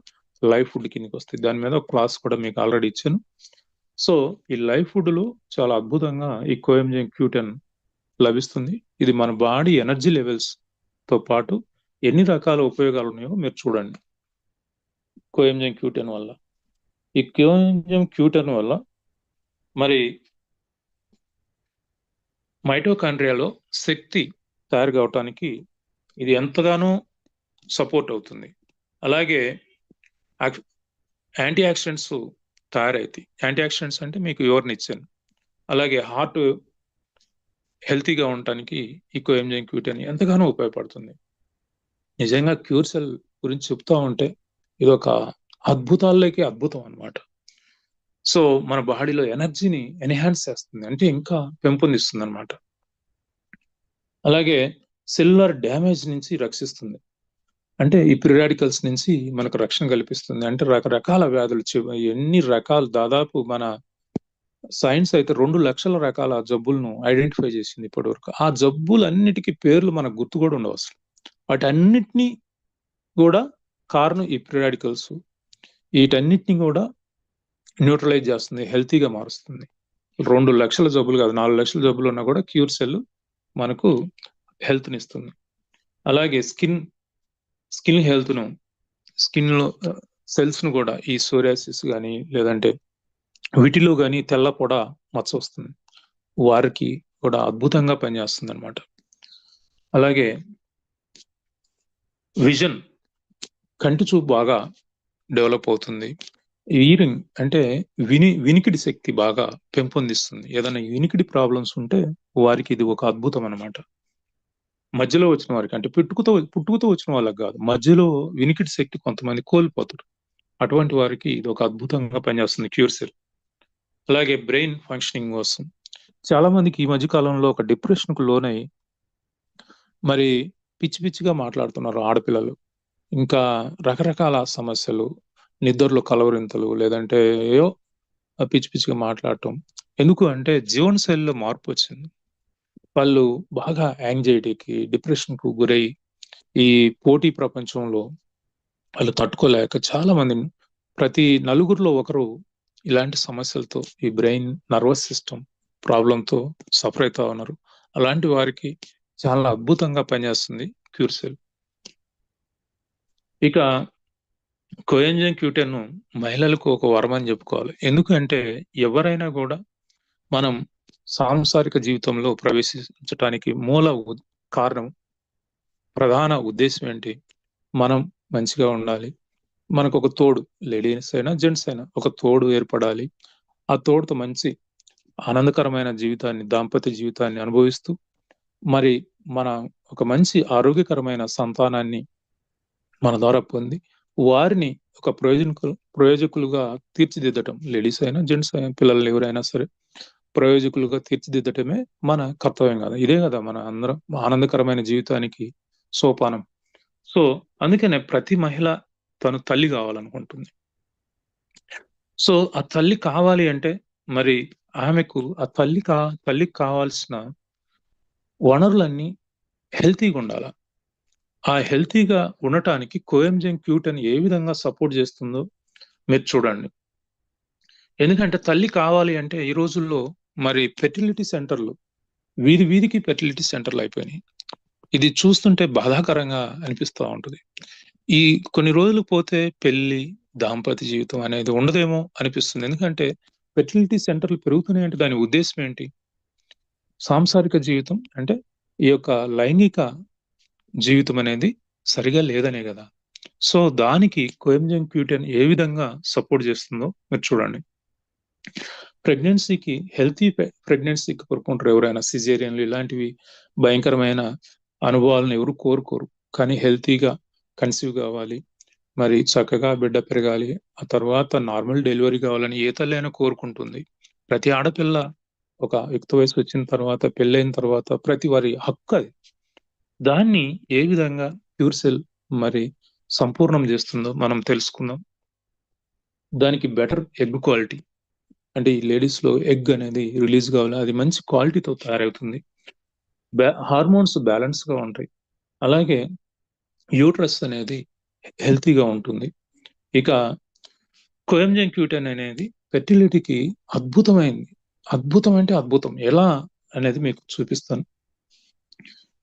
లైవ్ ఫుడ్ కిందకి వస్తాయి. దాని మీద ఒక క్లాస్ కూడా మీకు ఆల్రెడీ ఇచ్చాను. సో ఈ లైవ్ ఫుడ్లో చాలా అద్భుతంగా ఈ కోఎంజైమ్ Q10 లభిస్తుంది. ఇది మన బాడీ ఎనర్జీ లెవెల్స్ తో పాటు ఎన్ని రకాల ఉపయోగాలు ఉన్నాయో మీరు చూడండి. కోఎంజైమ్ Q10 వల్ల, ఈ కోఎంజైమ్ Q10 వల్ల మరి మైటోకాండ్రియాలో శక్తి తయారు కావటానికి ఇది ఎంతగానో సపోర్ట్ అవుతుంది. అలాగే యాంటీ ఆక్సిడెంట్స్ తయారవుతాయి. యాంటీ ఆక్సిడెంట్స్ అంటే మీకు ఎవరిని ఇచ్చాను. అలాగే హార్ట్ హెల్తీగా ఉండటానికి ఈ కోఎంజైమ్ Q10 ఎంతగానో ఉపయోగపడుతుంది. నిజంగా క్యూర్ సెల్ గురించి చెప్తా ఉంటే ఇది ఒక అద్భుతాల్లోకి అద్భుతం అనమాట. సో మన బాడీలో ఎనర్జీని ఎన్హాన్స్ చేస్తుంది, అంటే ఇంకా పెంపొందిస్తుంది అనమాట. అలాగే సెల్యులర్ డ్యామేజ్ నుంచి రక్షిస్తుంది, అంటే ఈ ఫ్రీ రాడికల్స్ నుంచి మనకు రక్షణ కల్పిస్తుంది. అంటే రకరకాల వ్యాధులు, ఎన్ని రకాలు, దాదాపు మన సైన్స్ అయితే 2 లక్షల రకాల జబ్బులను ఐడెంటిఫై చేసింది ఇప్పటి వరకు. ఆ జబ్బులన్నిటికీ పేర్లు మనకు గుర్తు కూడా ఉండవు అసలు. వాటన్నిటినీ కూడా కారణం ఈ ఫ్రీ రాడికల్స్. వీటన్నిటిని కూడా న్యూట్రలైజ్ చేస్తుంది, హెల్తీగా మారుస్తుంది. 2 లక్షల జబ్బులు కాదు, 4 లక్షల జబ్బులు ఉన్నా కూడా క్యూర్ సెల్ మనకు హెల్త్ని ఇస్తుంది. అలాగే స్కిన్ హెల్త్ను, స్కిన్లో సెల్స్ను కూడా, ఈ సోరియాసిస్ కానీ లేదంటే వీటిలో కానీ తెల్ల పొడ మచ్చ వస్తుంది, వారికి కూడా అద్భుతంగా పనిచేస్తుంది అనమాట. అలాగే విజన్, కంటి చూపు బాగా డెవలప్ అవుతుంది. ఇయరింగ్ అంటే వినికిడి శక్తి బాగా పెంపొందిస్తుంది. ఏదైనా వినికిడి ప్రాబ్లమ్స్ ఉంటే వారికి ఇది ఒక అద్భుతం అనమాట. మధ్యలో వచ్చిన వారికి, అంటే పుట్టుకతో వచ్చిన వాళ్ళకి కాదు, మధ్యలో వినికిడి శక్తి కొంతమంది కోల్పోతారు, అటువంటి వారికి ఇది ఒక అద్భుతంగా పనిచేస్తుంది క్యూర్ సెల్. అలాగే బ్రెయిన్ ఫంక్షనింగ్ కోసం చాలా మందికి ఈ మధ్య కాలంలో ఒక డిప్రెషన్ కు లోనై మరి పిచ్చిగా మాట్లాడుతున్నారు ఆడపిల్లలు. ఇంకా రకరకాల సమస్యలు, నిద్రలో కలవరింతలు, లేదంటే ఏయో పిచ్చిగా మాట్లాడటం. ఎందుకు అంటే జీవన శైలిలో మార్పు వచ్చింది. వాళ్ళు బాగా యాంగ్జైటీకి, డిప్రెషన్కు గురై ఈ పోటీ ప్రపంచంలో వాళ్ళు తట్టుకోలేక చాలా మంది, ప్రతి నలుగురిలో ఒకరు ఇలాంటి సమస్యలతో, ఈ బ్రెయిన్ నర్వస్ సిస్టమ్ ప్రాబ్లంతో సఫర్ అవుతా ఉన్నారు. అలాంటి వారికి చాలా అద్భుతంగా పనిచేస్తుంది క్యూర్ సెల్. ఇక కోఎంజైమ్ Q10 మహిళలకు ఒక వరం అని చెప్పుకోవాలి. ఎందుకంటే ఎవరైనా కూడా మనం సాంసారిక జీవితంలో ప్రవేశించడానికి మూల కారణం, ప్రధాన ఉద్దేశం ఏంటి, మనం మంచిగా ఉండాలి, మనకు ఒక తోడు, లేడీస్ అయినా జెంట్స్ అయినా ఒక తోడు ఏర్పడాలి. ఆ తోడుతో మంచి ఆనందకరమైన జీవితాన్ని, దాంపత్య జీవితాన్ని అనుభవిస్తూ మరి మన ఒక మంచి ఆరోగ్యకరమైన సంతానాన్ని మన ద్వారా పొంది వారిని ఒక ప్రయోజకులుగా తీర్చిదిద్దటం, లేడీస్ అయినా జెంట్స్ అయినా పిల్లలు ఎవరైనా సరే ప్రయోజకులుగా తీర్చిదిద్దటమే మన కర్తవ్యం కదా. ఇదే కదా మన అందరం ఆనందకరమైన జీవితానికి సోపానం. సో అందుకనే ప్రతి మహిళ తను తల్లి కావాలనుకుంటుంది. సో ఆ తల్లి కావాలి అంటే మరి ఆమెకు ఆ తల్లికి కావాల్సిన వనరులన్నీ హెల్తీగా ఉండాలి. ఆ హెల్తీగా ఉండటానికి కోఎంజైమ్ Q10 ఏ విధంగా సపోర్ట్ చేస్తుందో మీరు చూడండి. ఎందుకంటే తల్లి కావాలి అంటే ఈ రోజుల్లో మరి ఫెర్టిలిటీ సెంటర్లు వీధికి ఫెర్టిలిటీ సెంటర్లు అయిపోయినాయి. ఇది చూస్తుంటే బాధాకరంగా అనిపిస్తూ ఉంటుంది. ఈ కొన్ని రోజులు పోతే పెళ్లి దాంపత్య జీవితం అనేది ఉండదేమో అనిపిస్తుంది. ఎందుకంటే ఫెర్టిలిటీ సెంటర్లు పెరుగుతున్నాయి అంటే దాని ఉద్దేశం ఏంటి? సాంసారిక జీవితం అంటే ఈ యొక్క లైంగిక జీవితం అనేది సరిగా లేదనే కదా. సో దానికి కోఎంజైమ్ Q10 ఏ విధంగా సపోర్ట్ చేస్తుందో మీరు చూడండి. ప్రెగ్నెన్సీకి హెల్తీ ప్రెగ్నెన్సీకి కోరుకుంటారు ఎవరైనా. సిజేరియన్లు ఇలాంటివి భయంకరమైన అనుభవాలను ఎవరు కోరుకోరు. కానీ హెల్తీగా కన్సీవ్ కావాలి, మరి చక్కగా బిడ్డ పెరగాలి, ఆ తర్వాత నార్మల్ డెలివరీ కావాలని ఏ తల్లి అయినా కోరుకుంటుంది. ప్రతి ఆడపిల్ల ఒక యుక్త వయసు వచ్చిన తర్వాత పెళ్ళైన తర్వాత ప్రతి వారి హక్కు అది. దాన్ని ఏ విధంగా ప్యూర్సెల్ మరి సంపూర్ణం చేస్తుందో మనం తెలుసుకుందాం. దానికి బెటర్ ఎగ్ క్వాలిటీ అంటే ఈ లేడీస్ లో ఎగ్ అనేది రిలీజ్ కావాలి, అది మంచి క్వాలిటీతో తయారవుతుంది. హార్మోన్స్ బ్యాలెన్స్ గా ఉంటాయి. అలాగే యూట్రస్ అనేది హెల్తీగా ఉంటుంది. ఇక కోఎంజైమ్ Q10 అనేది ఫెర్టిలిటీకి అద్భుతమైంది. అద్భుతం అంటే అద్భుతం. ఎలా అనేది మీకు చూపిస్తాను.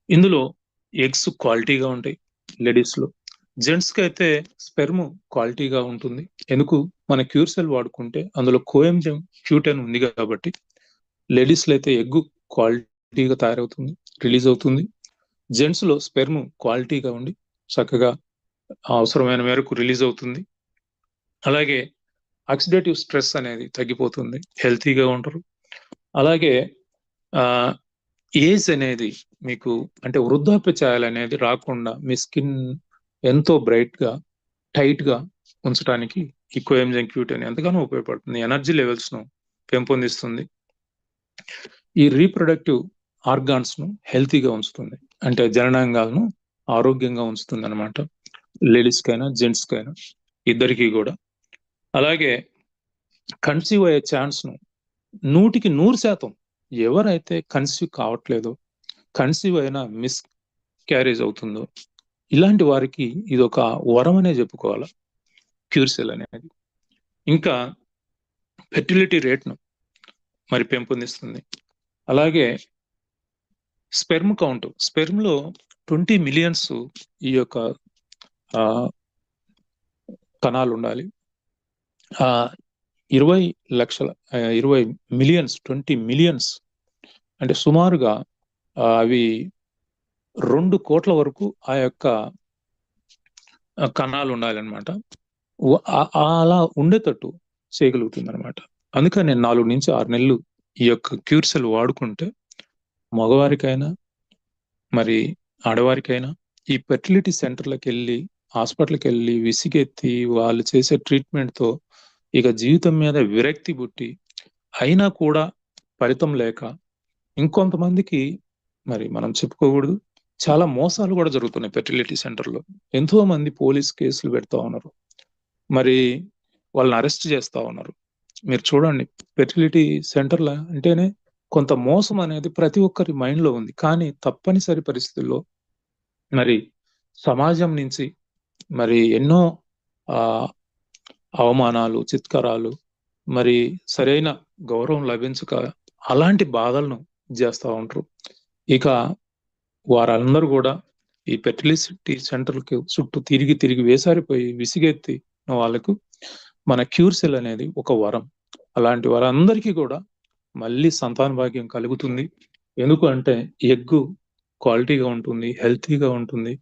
ఇందులో ఎగ్స్ క్వాలిటీగా ఉంటాయి లేడీస్ లో. జెంట్స్ కి అయితే స్పెర్మ్ క్వాలిటీగా ఉంటుంది. ఎందుకు? మన క్యూర్సెల్ వాడుకుంటే అందులో కోఎంజైమ్ Q10 ఉంది కాబట్టి లేడీస్ లో అయితే ఎగ్ క్వాలిటీగా తయారవుతుంది, రిలీజ్ అవుతుంది. జెంట్స్ లో స్పెర్మ్ క్వాలిటీగా ఉండి చక్కగా అవసరమైన మేరకు రిలీజ్ అవుతుంది. అలాగే ఆక్సిడేటివ్ స్ట్రెస్ అనేది తగ్గిపోతుంది, హెల్తీగా ఉంటారు. అలాగే ఏజ్ అనేది మీకు అంటే వృద్ధాప్య ఛాయలు అనేది రాకుండా మీ స్కిన్ ఎంతో బ్రైట్ గా టైట్ గా ఉంచడానికి ఈ కోఎంజైమ్ Q10 ఎంతగానో ఉపయోగపడుతుంది. ఎనర్జీ లెవెల్స్ ను పెంపొందిస్తుంది. ఈ రీప్రొడక్టివ్ ఆర్గాన్స్ ను హెల్తీగా ఉంచుతుంది. అంటే జననాంగాలను ఆరోగ్యంగా ఉంచుతుంది అనమాట. లేడీస్ కైనా జెంట్స్ కైనా ఇద్దరికి కూడా. అలాగే కన్సీవ్ అయ్యే ఛాన్స్ ను 100% ఎవరైతే కన్సీవ్ కావట్లేదో, కన్సీవ్ అయినా మిస్ క్యారేజ్ అవుతుందో ఇలాంటి వారికి ఇది ఒక వరం అనే చెప్పుకోవాలి క్యూర్సెల్ అనేది. ఇంకా ఫెర్టిలిటీ రేట్ను మరి పెంపొందిస్తుంది. అలాగే స్పెర్మ్ కౌంట్, స్పెర్మ్ లో 20 మిలియన్స్ ఈ యొక్క కణాలు ఉండాలి. 20 మిలియన్స్ 20 మిలియన్స్ అంటే సుమారుగా అవి 2 కోట్ల వరకు ఆ యొక్క కణాలు ఉండాలన్నమాట. అలా ఉండేటట్టు చేయగలుగుతుంది అనమాట. అందుకని 4 నుంచి 6 నెలలు ఈ యొక్క క్యూర్సెల్ వాడుకుంటే మగవారికైనా మరి ఆడవారికైనా ఈ ఫెర్టిలిటీ సెంటర్లకు వెళ్ళి హాస్పిటల్కి వెళ్ళి విసిగెత్తి వాళ్ళు చేసే ట్రీట్మెంట్తో ఇక జీవితం మీద విరక్తి పుట్టి అయినా కూడా ఫలితం లేక ఇంకొంతమందికి మరి మనం చెప్పుకోకూడదు, చాలా మోసాలు కూడా జరుగుతున్నాయి ఫెర్టిలిటీ సెంటర్లో. ఎంతో మంది పోలీస్ కేసులు పెడతా ఉన్నారు, మరి వాళ్ళని అరెస్ట్ చేస్తా ఉన్నారు. మీరు చూడండి, ఫెర్టిలిటీ సెంటర్ల అంటేనే కొంత మోసం అనేది ప్రతి ఒక్కరి మైండ్ లో ఉంది. కానీ తప్పనిసరి పరిస్థితుల్లో మరి సమాజం నుంచి మరి ఎన్నో అవమానాలు, చిత్కారాలు, మరి సరైన గౌరవం లభించక అలాంటి బాధలను చేస్తూ ఉంటారు. ఇక వారందరూ కూడా ఈ ఫెర్టిలిటీ సెంటర్కి చుట్టూ తిరిగి వేసారిపోయి విసిగెత్తి వాళ్ళకు మన క్యూర్సెల్ అనేది ఒక వరం. అలాంటి వారందరికీ కూడా మళ్ళీ సంతాన భాగ్యం కలుగుతుంది. ఎందుకు అంటే ఎగ్ క్వాలిటీగా ఉంటుంది, హెల్తీగా ఉంటుంది.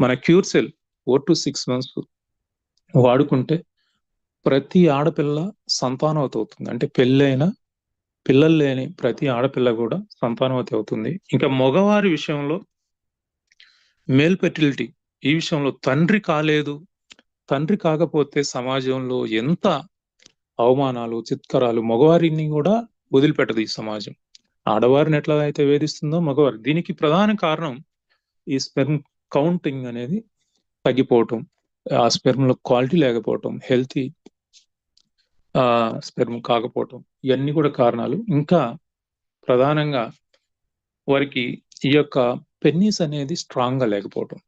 మన క్యూర్సెల్ 4 to 6 months వాడుకుంటే ప్రతి ఆడపిల్ల సంతానవతి అవుతుంది. అంటే పెళ్ళైన పిల్లలు లేని ప్రతి ఆడపిల్ల కూడా సంతానవతి అవుతుంది. ఇంకా మగవారి విషయంలో మేల్ ఫెర్టిలిటీ ఈ విషయంలో తండ్రి కాకపోతే సమాజంలో ఎంత అవమానాలు, చిత్కరాలు, మగవారిని కూడా వదిలిపెట్టదు ఈ సమాజం. ఆడవారిని ఎట్లా అయితే వేధిస్తుందో మగవారు. దీనికి ప్రధాన కారణం ఈ స్పెర్మ్ కౌంటింగ్ అనేది తగ్గిపోవటం, ఆ స్పెర్మ్ లో క్వాలిటీ లేకపోవటం, హెల్తీ స్పెర్మ్ కాకపోవటం, ఇవన్నీ కూడా కారణాలు. ఇంకా ప్రధానంగా వారికి ఈ యొక్క పెన్నీస్ అనేది స్ట్రాంగ్ గా లేకపోవటం.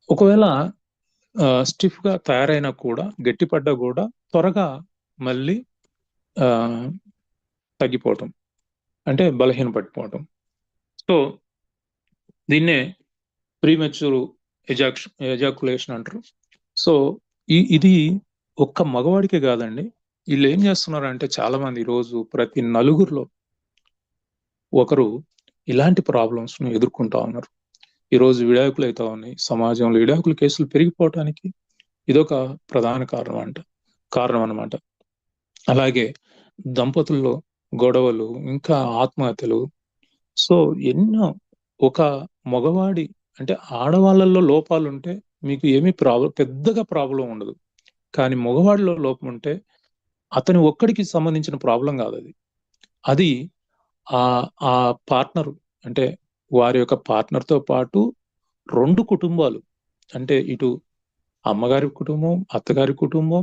ఒకవేళ స్టిఫ్ గా తయారైనా కూడా, గట్టిపడ్డా కూడా త్వరగా మళ్ళీ తగ్గిపోవటం, అంటే బలహీన పడిపోవటం. సో దీన్నే ప్రీమెచ్యూర్ ఎజాకులేషన్ అంటారు. సో ఇది ఒక్క మగవాడికే కాదండి. వీళ్ళు ఏం చేస్తున్నారంటే చాలా మంది ఈరోజు ప్రతి నలుగురిలో ఒకరు ఇలాంటి ప్రాబ్లమ్స్ ను ఎదుర్కొంటా ఉన్నారు. ఈరోజు విడాకులు అవుతా ఉన్నాయి. సమాజంలో విడాకుల కేసులు పెరిగిపోవటానికి ఇదొక ప్రధాన కారణం అన్నమాట. అలాగే దంపతుల్లో గొడవలు, ఇంకా ఆత్మహత్యలు. సో ఎన్నో ఒక మగవాడి అంటే ఆడవాళ్ళల్లో లోపాలు ఉంటే మీకు ఏమీ పెద్దగా ప్రాబ్లం ఉండదు. కానీ మగవాడిలో లోపం ఉంటే అతని ఒక్కడికి సంబంధించిన ప్రాబ్లం కాదు అది. అది ఆ పార్ట్నర్ అంటే వారి యొక్క పార్ట్నర్తో పాటు 2 కుటుంబాలు, అంటే ఇటు అమ్మగారి కుటుంబం, అత్తగారి కుటుంబం,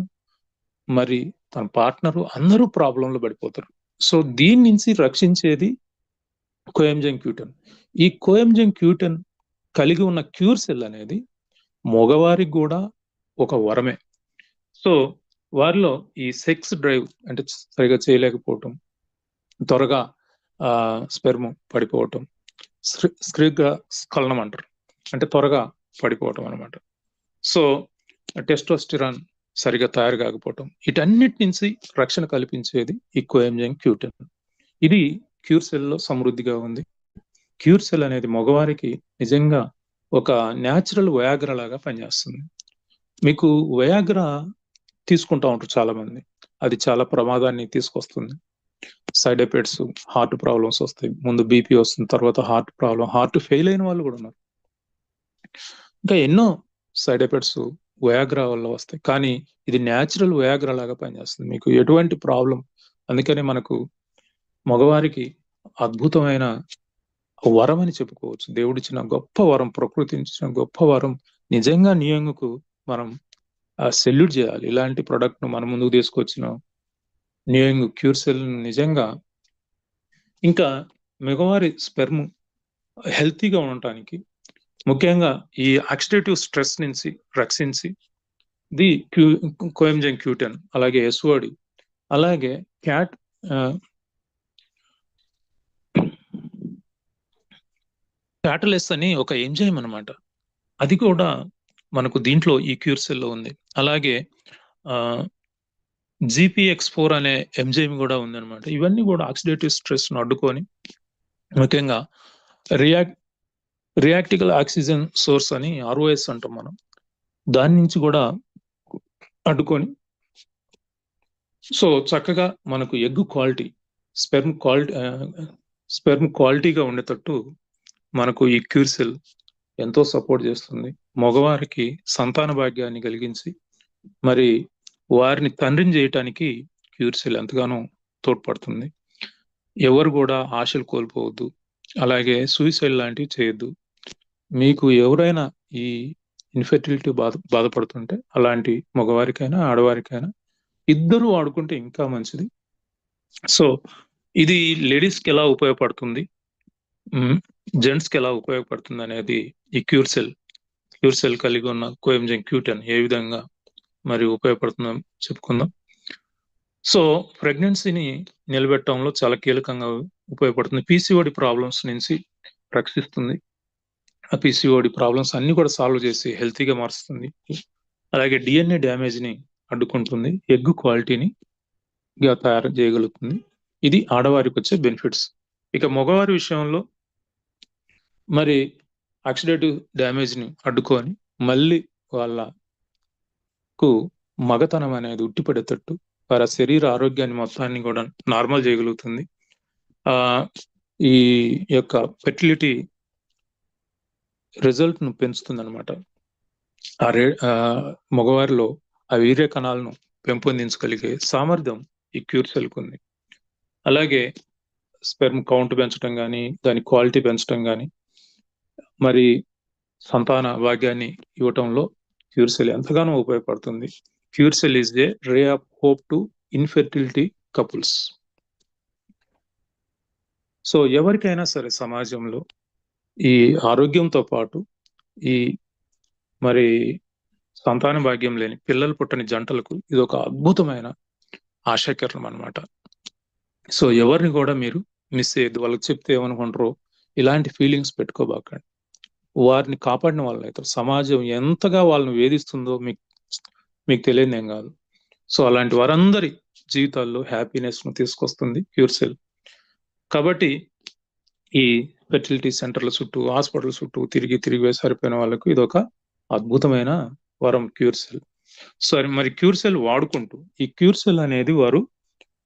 మరి తన పార్ట్నరు అందరూ ప్రాబ్లంలో పడిపోతారు. సో దీని నుంచి రక్షించేది కోఎంజైమ్ Q10. ఈ కోఎంజైమ్ Q10 కలిగి ఉన్న క్యూర్ సెల్ అనేది మగవారికి కూడా ఒక వరమే. సో వారిలో ఈ సెక్స్ డ్రైవ్ అంటే సరిగా చేయలేకపోవటం, త్వరగా స్పెర్మ్ పడిపోవటం, స్ఖలనం అంటారు, అంటే త్వరగా పడిపోవటం అనమాట. సో టెస్టోస్టిరాన్ సరిగా తయారు కాకపోవటం, వీటన్నిటి నుంచి రక్షణ కల్పించేది ఈ కోఎంజైమ్ Q10. ఇది క్యూర్ సెల్ లో సమృద్ధిగా ఉంది. క్యూర్ సెల్ అనేది మగవారికి నిజంగా ఒక న్యాచురల్ వయాగ్రా లాగా పనిచేస్తుంది. మీకు వయాగ్రా తీసుకుంటా ఉంటారు చాలా మంది. అది చాలా ప్రమాదాన్ని తీసుకొస్తుంది. సైడ్ ఎఫెక్ట్స్, హార్ట్ ప్రాబ్లమ్స్ వస్తాయి. ముందు బీపీ వస్తుంది, తర్వాత హార్ట్ ప్రాబ్లం, హార్ట్ ఫెయిల్ అయిన వాళ్ళు కూడా ఉన్నారు. ఇంకా ఎన్నో సైడ్ ఎఫెక్ట్స్ వయాగ్రా వల్ల వస్తాయి. కానీ ఇది న్యాచురల్ వయాగ్రా లాగా పనిచేస్తుంది. మీకు ఎటువంటి ప్రాబ్లం, అందుకనే మనకు మగవారికి అద్భుతమైన వరం అని చెప్పుకోవచ్చు. దేవుడిచ్చిన గొప్ప వరం, ప్రకృతి ఇచ్చిన గొప్ప వరం. నిజంగా నియంగుకు మనం సెల్యూట్ చేయాలి. ఇలాంటి ప్రొడక్ట్ ను మన ముందుకు తీసుకొచ్చిన నియంగు క్యూర్ సెల్ నిజంగా. ఇంకా మగవారి స్పెర్మ్ హెల్తీగా ఉండటానికి ముఖ్యంగా ఈ ఆక్సిడేటివ్ స్ట్రెస్ నుంచి రక్షించి ది కోఎంజైమ్ Q10, అలాగే SOD, అలాగే క్యాటలిస్ అని ఒక ఎంజైమ్ అనమాట. అది కూడా మనకు దీంట్లో ఈ క్యూర్ సెల్ లో ఉంది. అలాగే GPX4 అనే ఎంజైమ్ కూడా ఉంది అనమాట. ఇవన్నీ కూడా ఆక్సిడేటివ్ స్ట్రెస్ ను అడ్డుకొని, ముఖ్యంగా రియాక్టికల్ ఆక్సిజన్ సోర్స్ అని ROS అంటాం మనం, దాని నుంచి కూడా అడ్డుకొని, సో చక్కగా మనకు ఎగ్ క్వాలిటీ, స్పెర్మ్ క్వాలిటీగా ఉండేటట్టు మనకు ఈ క్యూర్ సెల్ ఎంతో సపోర్ట్ చేస్తుంది. మగవారికి సంతాన భాగ్యాన్ని కలిగించి మరి వారిని తండ్రిని చేయటానికి క్యూర్ సెల్ ఎంతగానో తోడ్పడుతుంది. ఎవరు కూడా ఆశలు కోల్పోవద్దు, అలాగే సూసైడ్ లాంటివి చేయొద్దు. మీకు ఎవరైనా ఈ ఇన్ఫెర్టిలిటీ బాధపడుతుంటే అలాంటి మగవారికైనా ఆడవారికైనా ఇద్దరు వాడుకుంటే ఇంకా మంచిది. సో ఇది లేడీస్కి ఎలా ఉపయోగపడుతుంది, జెంట్స్కి ఎలా ఉపయోగపడుతుంది అనేది ఈ క్యూర్ సెల్ కలిగి ఉన్న కోఎంజైమ్ Q10 ఏ విధంగా మరి ఉపయోగపడుతుందని చెప్పుకుందాం. సో ప్రెగ్నెన్సీని నిలబెట్టడంలో చాలా కీలకంగా ఉపయోగపడుతుంది. PCOD ప్రాబ్లమ్స్ నుంచి రక్షిస్తుంది. ఆ PCOD ప్రాబ్లమ్స్ అన్ని కూడా సాల్వ్ చేసి హెల్తీగా మారుస్తుంది. అలాగే DNA డ్యామేజ్ ని అడ్డుకుంటుంది, ఎగ్ క్వాలిటీని తయారు చేయగలుగుతుంది. ఇది ఆడవారికి వచ్చే బెనిఫిట్స్. ఇక మగవారి విషయంలో మరి ఆక్సిడేటివ్ డ్యామేజ్ ని అడ్డుకొని మళ్ళీ వాళ్ళకు మగతనం అనేది ఉట్టిపడేటట్టు వారి శరీర ఆరోగ్యాన్ని మొత్తాన్ని కూడా నార్మల్ చేయగలుగుతుంది. ఈ యొక్క ఫెర్టిలిటీ రిజల్ట్ ను పెంచుతుంది అనమాట. మగవారిలో ఆ వీర్య కణాలను పెంపొందించగలిగే సామర్థ్యం ఈ క్యూర్ సెల్కు ఉంది. అలాగే స్పెర్మ్ కౌంట్ పెంచడం కానీ, దాని క్వాలిటీ పెంచడం కానీ, మరి సంతాన భాగ్యాన్ని ఇవ్వటంలో క్యూర్ సెల్ ఎంతగానో ఉపయోగపడుతుంది. Cure cell is a ray of hope to infertility couples. So ఎవరికైనా సరే సమాజంలో ఈ ఆరోగ్యంతో పాటు ఈ మరి సంతాన భాగ్యం లేని పిల్లలు పుట్టని జంటలకు ఇది ఒక అద్భుతమైన ఆశాకిరణం అనమాట. సో ఎవరిని కూడా మీరు మిస్ అయ్యద్దు. వాళ్ళకి చెప్తే ఏమనుకుంటారో ఇలాంటి ఫీలింగ్స్ పెట్టుకోబాకండి. వారిని కాపాడిన వాళ్ళని అవుతారు. సమాజం ఎంతగా వాళ్ళని వేధిస్తుందో మీకు తెలియదు ఏం కాదు. సో అలాంటి వారందరి జీవితాల్లో హ్యాపీనెస్ ను తీసుకొస్తుంది క్యూర్ సెల్. కాబట్టి ఈ ఫెర్టిలిటీ సెంటర్ల చుట్టూ, హాస్పిటల్ చుట్టూ తిరిగి సరిపోయిన వాళ్ళకు ఇది ఒక అద్భుతమైన వరం క్యూర్ సెల్. సరే, మరి క్యూర్ సెల్ వాడుకుంటూ ఈ క్యూర్ సెల్ అనేది వారు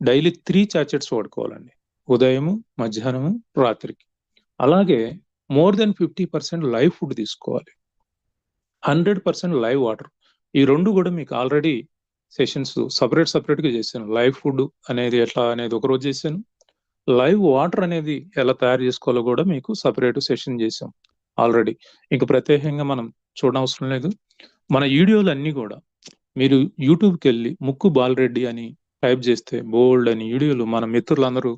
డైలీ 3 చాచెట్స్ వాడుకోవాలండి. ఉదయము, మధ్యాహ్నము, రాత్రికి. అలాగే మోర్ దెన్ 50% లైవ్ ఫుడ్ తీసుకోవాలి. 100% లైవ్ వాటర్. ఈ రెండు కూడా మీకు ఆల్రెడీ సెషన్స్ సపరేట్ గా చేశాను. లైవ్ ఫుడ్ అనేది ఎట్లా అనేది ఒకరోజు చేశాను. లైవ్ వాటర్ అనేది ఎలా తయారు చేసుకోవాలో కూడా మీకు సపరేట్ సెషన్ చేసాం ఆల్రెడీ. ఇంక ప్రత్యేకంగా మనం చూడనవసరం లేదు. మన వీడియోలు అన్ని కూడా మీరు యూట్యూబ్కి వెళ్ళి ముక్కు బాలరెడ్డి అని టైప్ చేస్తే బోల్డ్ అని వీడియోలు మన మిత్రులందరూ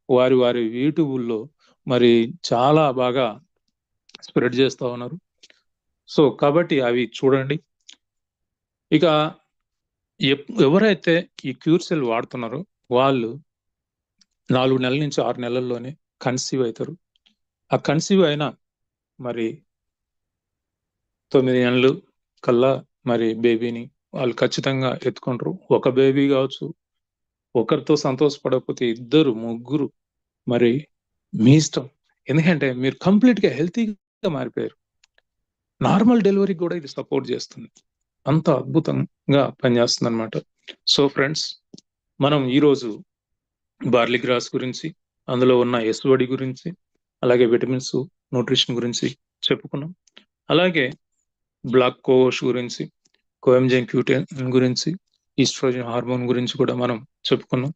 వారి యూట్యూబ్లో మరి చాలా బాగా స్ప్రెడ్ చేస్తూ ఉన్నారు. సో కాబట్టి అవి చూడండి. ఇక ఎవరైతే ఈ క్యూర్ సెల్ వాడుతున్నారో వాళ్ళు 4 నెలల నుంచి 6 నెలల్లోనే కన్సీవ్ అవుతారు. ఆ కన్సీవ్ అయినా మరి 9 నెలలు కల్లా మరి బేబీని వాళ్ళు ఖచ్చితంగా ఎత్తుకుంటారు. ఒక బేబీ కావచ్చు, ఒకరితో సంతోషపడకపోతే 2, 3, మరి మీ ఇష్టం. ఎందుకంటే మీరు కంప్లీట్ గా హెల్తీగా మారిపోయారు. నార్మల్ డెలివరీకి కూడా ఇది సపోర్ట్ చేస్తుంది. అంత అద్భుతంగా పనిచేస్తుంది అనమాట. సో ఫ్రెండ్స్, మనం ఈరోజు బార్లీ గ్రాస్ గురించి, అందులో ఉన్న ఎస్ఓడి గురించి, అలాగే విటమిన్స్, న్యూట్రిషన్ గురించి చెప్పుకున్నాం. అలాగే బ్లాక్ కోష్ గురించి, కోఎంజైమ్ క్యూటెన్ గురించి, ఈస్ట్రోజన్ హార్మోన్ గురించి కూడా మనం చెప్పుకున్నాం.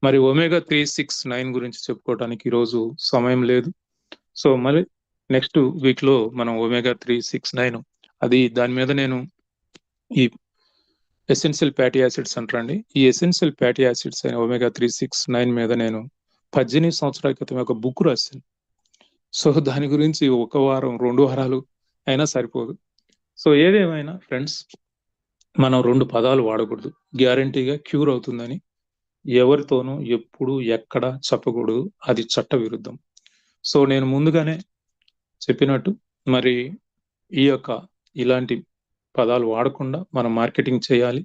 మరి ఒమేగా 3, 6, 9 గురించి చెప్పుకోవడానికి ఈరోజు సమయం లేదు. సో మరి నెక్స్ట్ వీక్ లో మనం ఒమేగా 3, 6, 9 అది దాని మీద నేను ఈ ఎసెన్షియల్ ఫ్యాటీ యాసిడ్స్ అంటారండి. ఈ ఎసెన్షియల్ ఫ్యాటీ యాసిడ్స్ అయిన ఒమేగా 3, 6, 9 మీద నేను 18 సంవత్సరాల క్రితం ఒక బుక్ రాశాను. సో దాని గురించి 1 వారం 2 వారాలు అయినా సరిపోదు. సో ఏదేమైనా ఫ్రెండ్స్, మనం 2 పదాలు వాడకూడదు. గ్యారంటీగా క్యూర్ అవుతుందని ఎవరితోనూ ఎప్పుడు ఎక్కడ చెప్పకూడదు. అది చట్ట విరుద్ధం. సో నేను ముందుగానే చెప్పినట్టు మరి ఇలాంటి పదాలు వాడకుండా మనం మార్కెటింగ్ చేయాలి.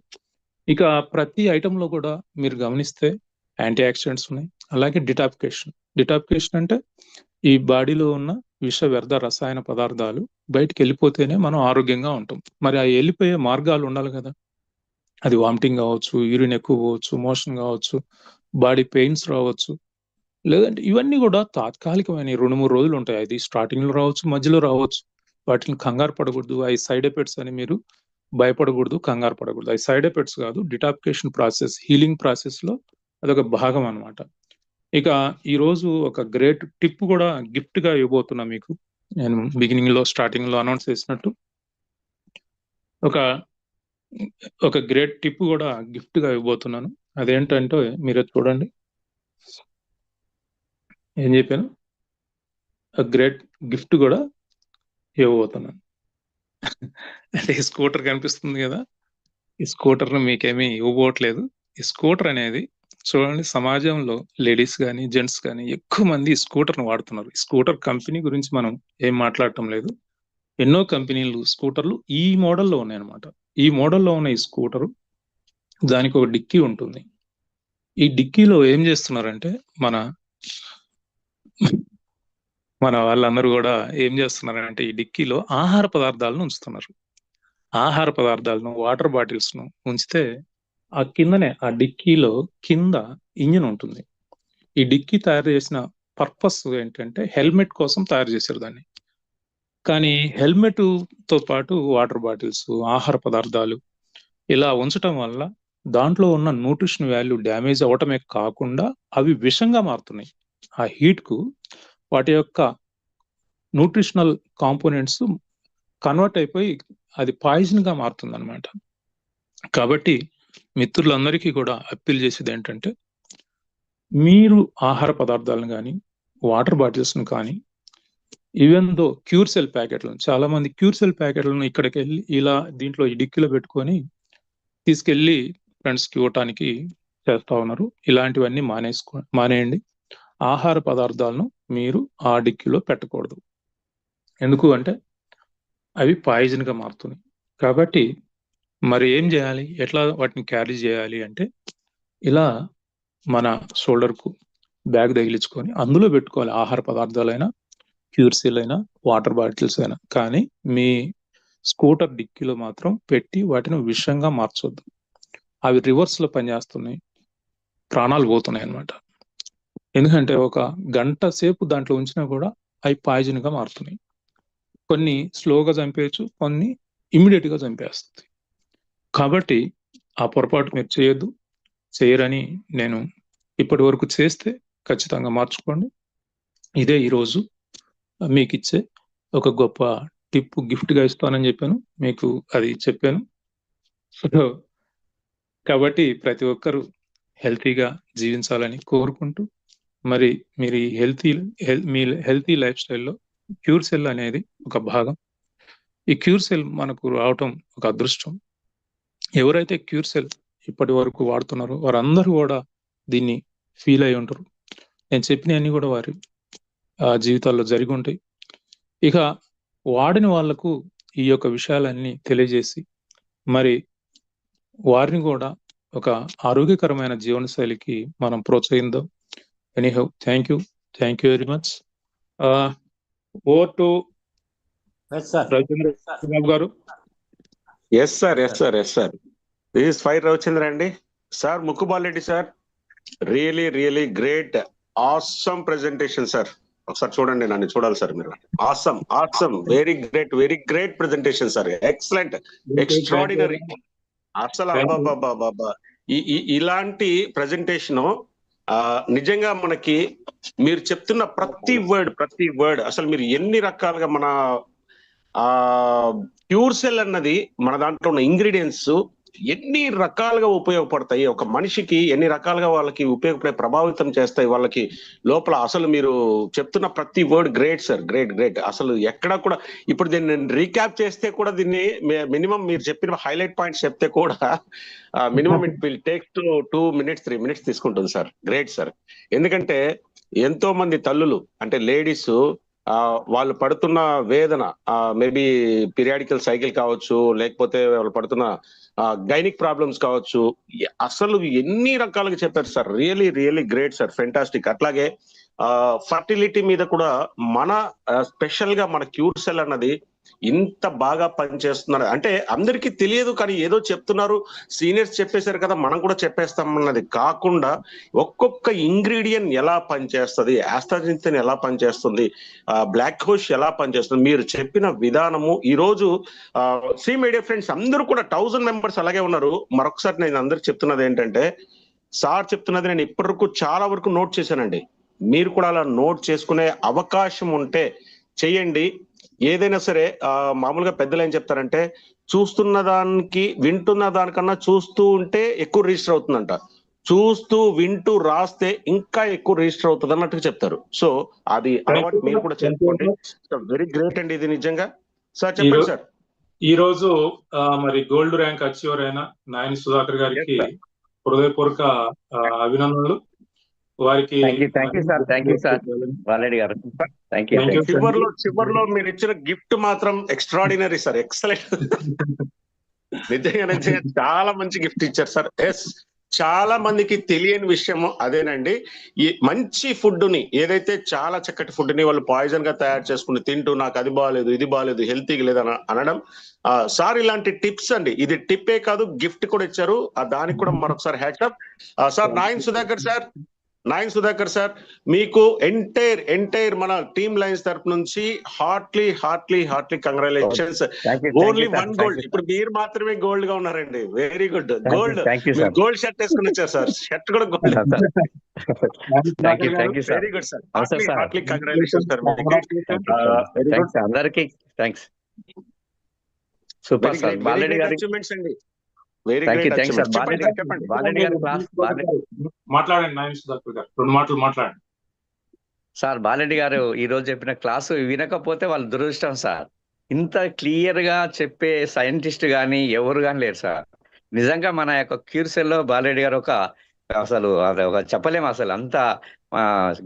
ఇక ప్రతి ఐటెంలో కూడా మీరు గమనిస్తే యాంటీ ఆక్సిడెంట్స్ ఉన్నాయి. అలాగే డిటాపికేషన్ అంటే ఈ బాడీలో ఉన్న విష వ్యర్థ రసాయన పదార్థాలు బయటికి వెళ్ళిపోతేనే మనం ఆరోగ్యంగా ఉంటాం. మరి ఆ వెళ్ళిపోయే మార్గాలు ఉండాలి కదా. అది వామిటింగ్ కావచ్చు, యూరిన్ ఎక్కువ పోవచ్చు, మోషన్ కావచ్చు, బాడీ పెయిన్స్ రావచ్చు. లేదంటే ఇవన్నీ కూడా తాత్కాలికమైన 2-3 రోజులు ఉంటాయి. అది స్టార్టింగ్ లో రావచ్చు, మధ్యలో రావచ్చు. వాటిని కంగారు పడకూడదు. అవి సైడ్ ఎఫెక్ట్స్ అని మీరు భయపడకూడదు, కంగారు పడకూడదు. అవి సైడ్ ఎఫెక్ట్స్ కాదు, డిటాపికేషన్ ప్రాసెస్, హీలింగ్ ప్రాసెస్ లో అదొక భాగం అనమాట. ఇక ఈ రోజు ఒక గ్రేట్ టిప్ కూడా గిఫ్ట్ గా ఇవ్వబోతున్నా మీకు. నేను స్టార్టింగ్ లో అనౌన్స్ చేసినట్టు ఒక గ్రేట్ టిప్ కూడా గిఫ్ట్ గా ఇవ్వబోతున్నాను. అదేంటంటే మీరే చూడండి. ఏం చెప్పాను? గ్రేట్ గిఫ్ట్ కూడా ఇవ్వబోతున్నాను. అంటే ఈ స్కూటర్ కనిపిస్తుంది కదా, ఈ స్కూటర్ ను మీకేమీ ఇవ్వబోట్లేదు. ఈ స్కూటర్ అనేది చూడండి, సమాజంలో లేడీస్ కానీ జెంట్స్ కానీ ఎక్కువ మంది ఈ స్కూటర్ ను వాడుతున్నారు. ఈ స్కూటర్ కంపెనీ గురించి మనం ఏం మాట్లాడటం లేదు. ఎన్నో కంపెనీలు స్కూటర్లు ఈ మోడల్లో ఉన్నాయి అనమాట. ఈ మోడల్లో ఉన్న ఈ స్కూటరు, దానికి ఒక డిక్కీ ఉంటుంది. ఈ డిక్కీలో ఏం చేస్తున్నారంటే మన వాళ్ళందరూ కూడా ఏం చేస్తున్నారంటే ఈ డిక్కీలో ఆహార పదార్థాలను ఉంచుతున్నారు. ఆహార పదార్థాలను, వాటర్ బాటిల్స్ ను ఉంచితే ఆ కిందనే ఆ డిక్కీలో కింద ఇంజిన్ ఉంటుంది. ఈ డిక్కీ తయారు చేసిన పర్పస్ ఏంటంటే హెల్మెట్ కోసం తయారు చేశారు దాన్ని. కానీ హెల్మెట్ తో పాటు వాటర్ బాటిల్స్, ఆహార పదార్థాలు ఇలా ఉంచటం వల్ల దాంట్లో ఉన్న న్యూట్రిషన్ వాల్యూ డ్యామేజ్ అవటమే కాకుండా అవి విషంగా మారుతున్నాయి. ఆ హీట్ కు వాటి యొక్క న్యూట్రిషనల్ కాంపోనెంట్స్ కన్వర్ట్ అయిపోయి అది పాయిజన్ గా మారుతుంది అనమాట. కాబట్టి మిత్రులందరికీ కూడా అప్పీల్ చేసేది ఏంటంటే, మీరు ఆహార పదార్థాలను కానీ వాటర్ బాటిల్స్ కానీ ఈవెన్ దో క్యూర్ సెల్ ప్యాకెట్లను, చాలా మంది క్యూర్ సెల్ ప్యాకెట్లను ఇక్కడికి వెళ్ళి ఇలా దీంట్లో ఈ డిక్కీలో పెట్టుకొని తీసుకెళ్లి ఫ్రెండ్స్ కి ఇవ్వటానికి చేస్తా ఉన్నారు. ఇలాంటివన్నీ మానేయండి. ఆహార పదార్థాలను మీరు ఆ డిక్కీలో పెట్టకూడదు. ఎందుకు అంటే అవి పాయిజన్ గా మారుతున్నాయి. కాబట్టి మరి ఏం చేయాలి, ఎట్లా వాటిని క్యారీ చేయాలి అంటే, ఇలా మన షోల్డర్ కు బ్యాగ్ తగిలించుకొని అందులో పెట్టుకోవాలి. ఆహార పదార్థాలైనా, క్యూర్సీల్ అయినా, వాటర్ బాటిల్స్ అయినా. కానీ మీ స్కూటర్ డిక్కీలో మాత్రం పెట్టి వాటిని విషంగా మార్చొద్దు. అవి రివర్స్ లో పనిచేస్తున్నాయి, ప్రాణాలు పోతున్నాయి అన్నమాట. ఎందుకంటే ఒక గంట సేపు దాంట్లో ఉంచినా కూడా అవి పాయిజన్ గా మారుతున్నాయి. కొన్ని స్లోగా చంపేయచ్చు, కొన్ని ఇమ్మీడియట్ గా చంపేస్తుంది. కాబట్టి ఆ పొరపాటు మీరు చేయరని నేను ఇప్పటి వరకు చేస్తే ఖచ్చితంగా మార్చుకోండి. ఇదే ఈరోజు మీకు ఇచ్చే ఒక గొప్ప టిప్, గిఫ్ట్ గా ఇస్తానని చెప్పాను, మీకు అది చెప్పాను. సో కాబట్టి ప్రతి ఒక్కరూ హెల్తీగా జీవించాలని కోరుకుంటూ, మరి మీరు ఈ మీ హెల్తీ లైఫ్ స్టైల్లో క్యూర్ సెల్ అనేది ఒక భాగం. ఈ క్యూర్ సెల్ మనకు రావటం ఒక అదృష్టం. ఎవరైతే క్యూర్ సెల్ ఇప్పటి వరకు వాడుతున్నారో వారందరూ కూడా దీన్ని ఫీల్ అయి ఉంటారు. నేను చెప్పినవన్నీ కూడా వారి జీవితాల్లో జరిగి ఉంటాయి. ఇక వాడిన వాళ్లకు ఈ యొక్క విషయాలన్నీ తెలియజేసి మరి వారిని కూడా ఒక ఆరోగ్యకరమైన జీవనశైలికి మనం ప్రోత్సహిద్దాం. Anyhow, thank you very much. Over to Ravichandra Babu garu. Yes sir. This is fire Ravichandra అండి. Sir Mukkubalareddy sir, really great, awesome presentation sir. ఒకసారి చూడండి, నన్ను చూడాలి సార్ మీరు. Awesome very great presentation sir. Excellent, extraordinary. అసలు అబ్బాబ్బాబ్బా, ఇలాంటి ప్రెజెంటేషన్ నిజంగా మనకి మీరు చెప్తున్న ప్రతి వర్డ్ అసలు మీరు ఎన్ని రకాలుగా మన ప్యూర్ సెల్ అన్నది మన దాంట్లో ఉన్న ఇంగ్రీడియంట్స్ ఎన్ని రకాలుగా ఉపయోగపడతాయి, ఒక మనిషికి ఎన్ని రకాలుగా వాళ్ళకి ఉపయోగపడే, ప్రభావితం చేస్తాయి వాళ్ళకి లోపల. అసలు మీరు చెప్తున్న ప్రతి వర్డ్ గ్రేట్ సార్, గ్రేట్. అసలు ఎక్కడ కూడా ఇప్పుడు దీన్ని రీక్యాప్ చేస్తే కూడా, దీన్ని మినిమం మీరు చెప్పిన హైలైట్ పాయింట్స్ చెప్తే కూడా minimum it will take 2 minutes 3 minutes తీసుకుంటుంది సార్. Great sir. ఎందుకంటే ఎంతో మంది తల్లులు అంటే లేడీస్ వాళ్ళు పడుతున్న వేదన, మేబీ పీరియాడికల్ సైకిల్ కావచ్చు, లేకపోతే వాళ్ళు పడుతున్న గైనిక్ ప్రాబ్లమ్స్ కావచ్చు, అసలు ఎన్ని రకాలుగా చెప్పారు sir. Really great sir, fantastic. అట్లాగే ఫర్టిలిటీ మీద కూడా మన స్పెషల్ గా మన క్యూర్ సెల్ అన్నది ఇంత బాగా పనిచేస్తున్నారు అంటే అందరికీ తెలియదు, కానీ ఏదో చెప్తున్నారు, సీనియర్స్ చెప్పేశారు కదా మనం కూడా చెప్పేస్తాం అన్నది కాకుండా ఒక్కొక్క ఇంగ్రీడియంట్ ఎలా పనిచేస్తుంది, ఆస్ట్రాజెనిన్ ఎలా పనిచేస్తుంది, బ్లాక్ హోష్ ఎలా పనిచేస్తుంది, మీరు చెప్పిన విధానము. ఈ రోజు సి మీడియా ఫ్రెండ్స్ అందరూ కూడా 1000 members అలాగే ఉన్నారు. మరొకసారి నేను అందరికి చెప్తున్నది ఏంటంటే, సార్ చెప్తున్నది నేను ఇప్పటివరకు చాలా వరకు నోట్ చేశానండి. మీరు కూడా అలా నోట్ చేసుకునే అవకాశం ఉంటే చేయండి. ఏదైనా సరే మామూలుగా పెద్దలు ఏం చెప్తారంటే, చూస్తున్న దానికి వింటున్న దానికన్నా చూస్తూ ఉంటే ఎక్కువ రిజిస్టర్ అవుతుందంట, చూస్తూ వింటూ రాస్తే ఇంకా ఎక్కువ రిజిస్టర్ అవుతుంది అన్నట్టుగా చెప్తారు. సో అది అలవాటు మీరు కూడా చేసుకోండి. వెరీ గ్రేట్ అండి ఇది నిజంగా. సార్ చెప్పండి సార్. ఈ రోజు మరి గోల్డ్ ర్యాంక్ అచీవర్ అయిన నాయని సుధాకర్ గారికి హృదయపూర్వక అభినందనలు. వారికి థ్యాంక్ యూ సార్ బాలరెడ్డి గారు. చివర్లో మీరు ఇచ్చిన గిఫ్ట్ మాత్రం ఎక్స్ట్రాడినరీ సార్, ఎక్సలెంట్. నిజంగా చాలా మంచి గిఫ్ట్ ఇచ్చారు సార్. ఎస్ చాలా మందికి తెలియని విషయం అదేనండి. ఈ మంచి ఫుడ్ ని ఏదైతే చాలా చక్కటి ఫుడ్ ని వాళ్ళు పాయిజన్ గా తయారు చేసుకుని తింటూ నాకు అది బాగాలేదు ఇది బాగాలేదు హెల్తీగా లేదని అనడం. సార్ ఇలాంటి టిప్స్ అండి, ఇది టిప్పే కాదు గిఫ్ట్ కూడా ఇచ్చారు. దానికి కూడా మరొకసారి hats off. Sir Nayan Sudhakar sir మీకు ఎంటైర్ మన టీమ్ లైన్స్ తరపు నుంచి హార్ట్లీ కంగ్రాచులేషన్స్. Only 1 gold. ఇప్పుడు మీరు మాత్రమే గోల్డ్ గా ఉన్నారండి. Very good. గోల్డ్ షర్ట్ వేసుకుని వచ్చారు సార్. షర్ట్ కూడా gold. Very good sir. Heartily congratulations sir. అందరికి థ్యాంక్స్. Super sir. బాలరెడ్డి గారి అచీవ్మెంట్స్ అండి. బాలరెడ్డి గారి క్లాస్ మాట్లాడండి నాయన సుధాకర్ గారు, 2 మాటలు మాట్లాడండి సార్. బాలరెడ్డి గారు ఈ రోజు చెప్పిన క్లాసు వినకపోతే వాళ్ళ దురదృష్టం సార్. ఇంత క్లియర్ గా చెప్పే సైంటిస్ట్ గాని ఎవరు గాని లేరు సార్. నిజంగా మన యొక్క క్యూర్సెల్ లో బాలరెడ్డి గారు అసలు చెప్పలేము అసలు, అంత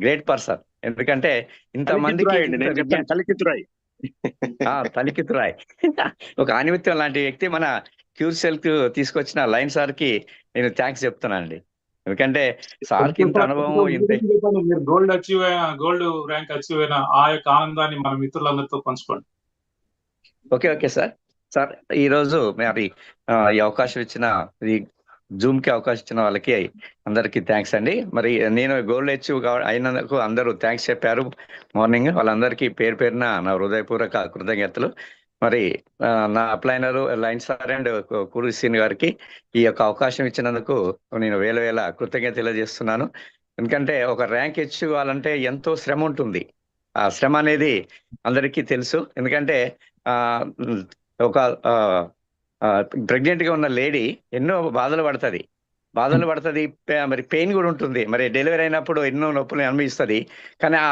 గ్రేట్ పర్సన్. ఎందుకంటే ఇంతమందికి తలికితురాయ్ ఒక ఆనిమిత్యం లాంటి వ్యక్తి మన క్యూర్సెల్ కు తీసుకొచ్చిన లైన్ సార్ కి నేను థ్యాంక్స్ చెప్తున్నానండి. ఎందుకంటే సార్ కి ఇంత అనుభవం, మీరు గోల్డ్ ర్యాంక్ అచీవ్ అయిన ఆ యొక్క ఆనందాన్ని మన మిత్రులందరితో పంచుకోండి. ఓకే సార్ ఈ రోజు మరి ఈ అవకాశం ఇచ్చిన, ఈ జూమ్ కి అవకాశం ఇచ్చిన వాళ్ళకి అందరికి థ్యాంక్స్ అండి. మరి నేను గోల్డ్ అచీవ్ అయినందుకు అందరూ థ్యాంక్స్ చెప్పారు మార్నింగ్. వాళ్ళందరికీ పేరు పేరున నా హృదయపూర్వక కృతజ్ఞతలు. మరి నా అప్లైనర్ లైన్ సార్ అండ్ కురుసీన్ గారికి ఈ యొక్క అవకాశం ఇచ్చినందుకు నేను వేల కృతజ్ఞత తెలియజేస్తున్నాను. ఎందుకంటే ఒక ర్యాంక్ ఇవ్వాలంటే ఎంతో శ్రమ ఉంటుంది. ఆ శ్రమ అనేది అందరికీ తెలుసు. ఎందుకంటే ఒక ప్రెగ్నెంట్ గా ఉన్న లేడీ ఎన్నో బాధలు పడుతుంది, మరి పెయిన్ కూడా ఉంటుంది. మరి డెలివరీ అయినప్పుడు ఎన్నో నొప్పులు అనుభవిస్తుంది. కానీ ఆ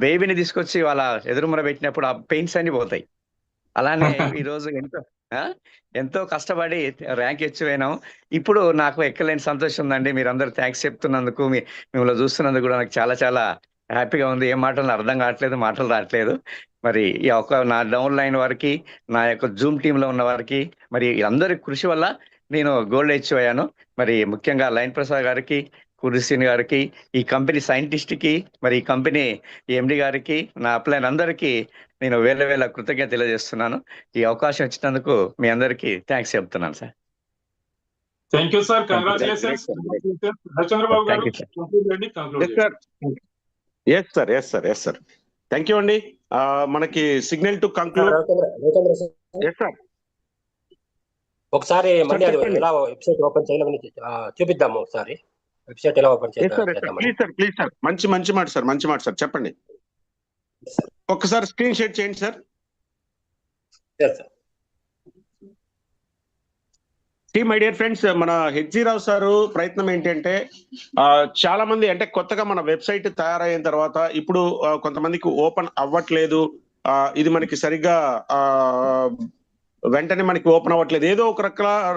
బేబీని తీసుకొచ్చి వాళ్ళ ఎదురుమున పెట్టినప్పుడు ఆ పెయిన్స్ అన్ని పోతాయి. అలానే ఈరోజు ఎంతో కష్టపడి ర్యాంక్ అయినాం. ఇప్పుడు నాకు ఎక్కలేని సంతోషం ఉందండి. మీరు అందరూ థ్యాంక్స్ చెప్తున్నందుకు, మిమ్మల్ని చూస్తున్నందుకు కూడా నాకు చాలా హ్యాపీగా ఉంది. ఏం మాటలు అర్థం కావట్లేదు, మాటలు రావట్లేదు. మరి ఈ నా డౌన్ లైన్ వారికి, నా యొక్క జూమ్ టీంలో ఉన్న వారికి, మరి అందరి కృషి వల్ల నేను గోల్డ్ అచీవ్ అయ్యాను. మరి ముఖ్యంగా లైన్ ప్రసాద్ గారికి, కురుసీన్ గారికి, ఈ కంపెనీ సైంటిస్ట్ కి, మరి ఈ కంపెనీ ఎండి గారికి, నా అప్లైన్ అందరికీ నేను వేల కృతజ్ఞత తెలియజేస్తున్నాను. ఈ అవకాశం ఇచ్చినందుకు మీ అందరికీ థ్యాంక్స్ చెప్తున్నాను sir. Thank you sir. Congratulations. Chandrababu గారు ఎస్ సార్. థ్యాంక్ యూ అండి. మనకి సిగ్నల్ టు కంక్లూడ్. ఒకసారి మళ్ళీ అది ఎలా వెబ్సైట్ ఓపెన్ చేయాలని చూపిద్దాము. ఒకసారి వెబ్సైట్ ఎలా ఓపెన్ చేద్దాం. Please sir. మంచి మాట సార్. చెప్పండి. ఒక్కసారి స్క్రీన్ షేర్ చేయండి సార్. మై డియర్ ఫ్రెండ్స్, మన హెచ్జీ రావు సారు ప్రయత్నం ఏంటంటే చాలా మంది అంటే కొత్తగా మన వెబ్సైట్ తయారైన తర్వాత ఇప్పుడు కొంతమందికి ఓపెన్ అవ్వట్లేదు, ఇది మనకి సరిగ్గా వెంటనే మనకి ఓపెన్ అవ్వట్లేదు, ఏదో ఒక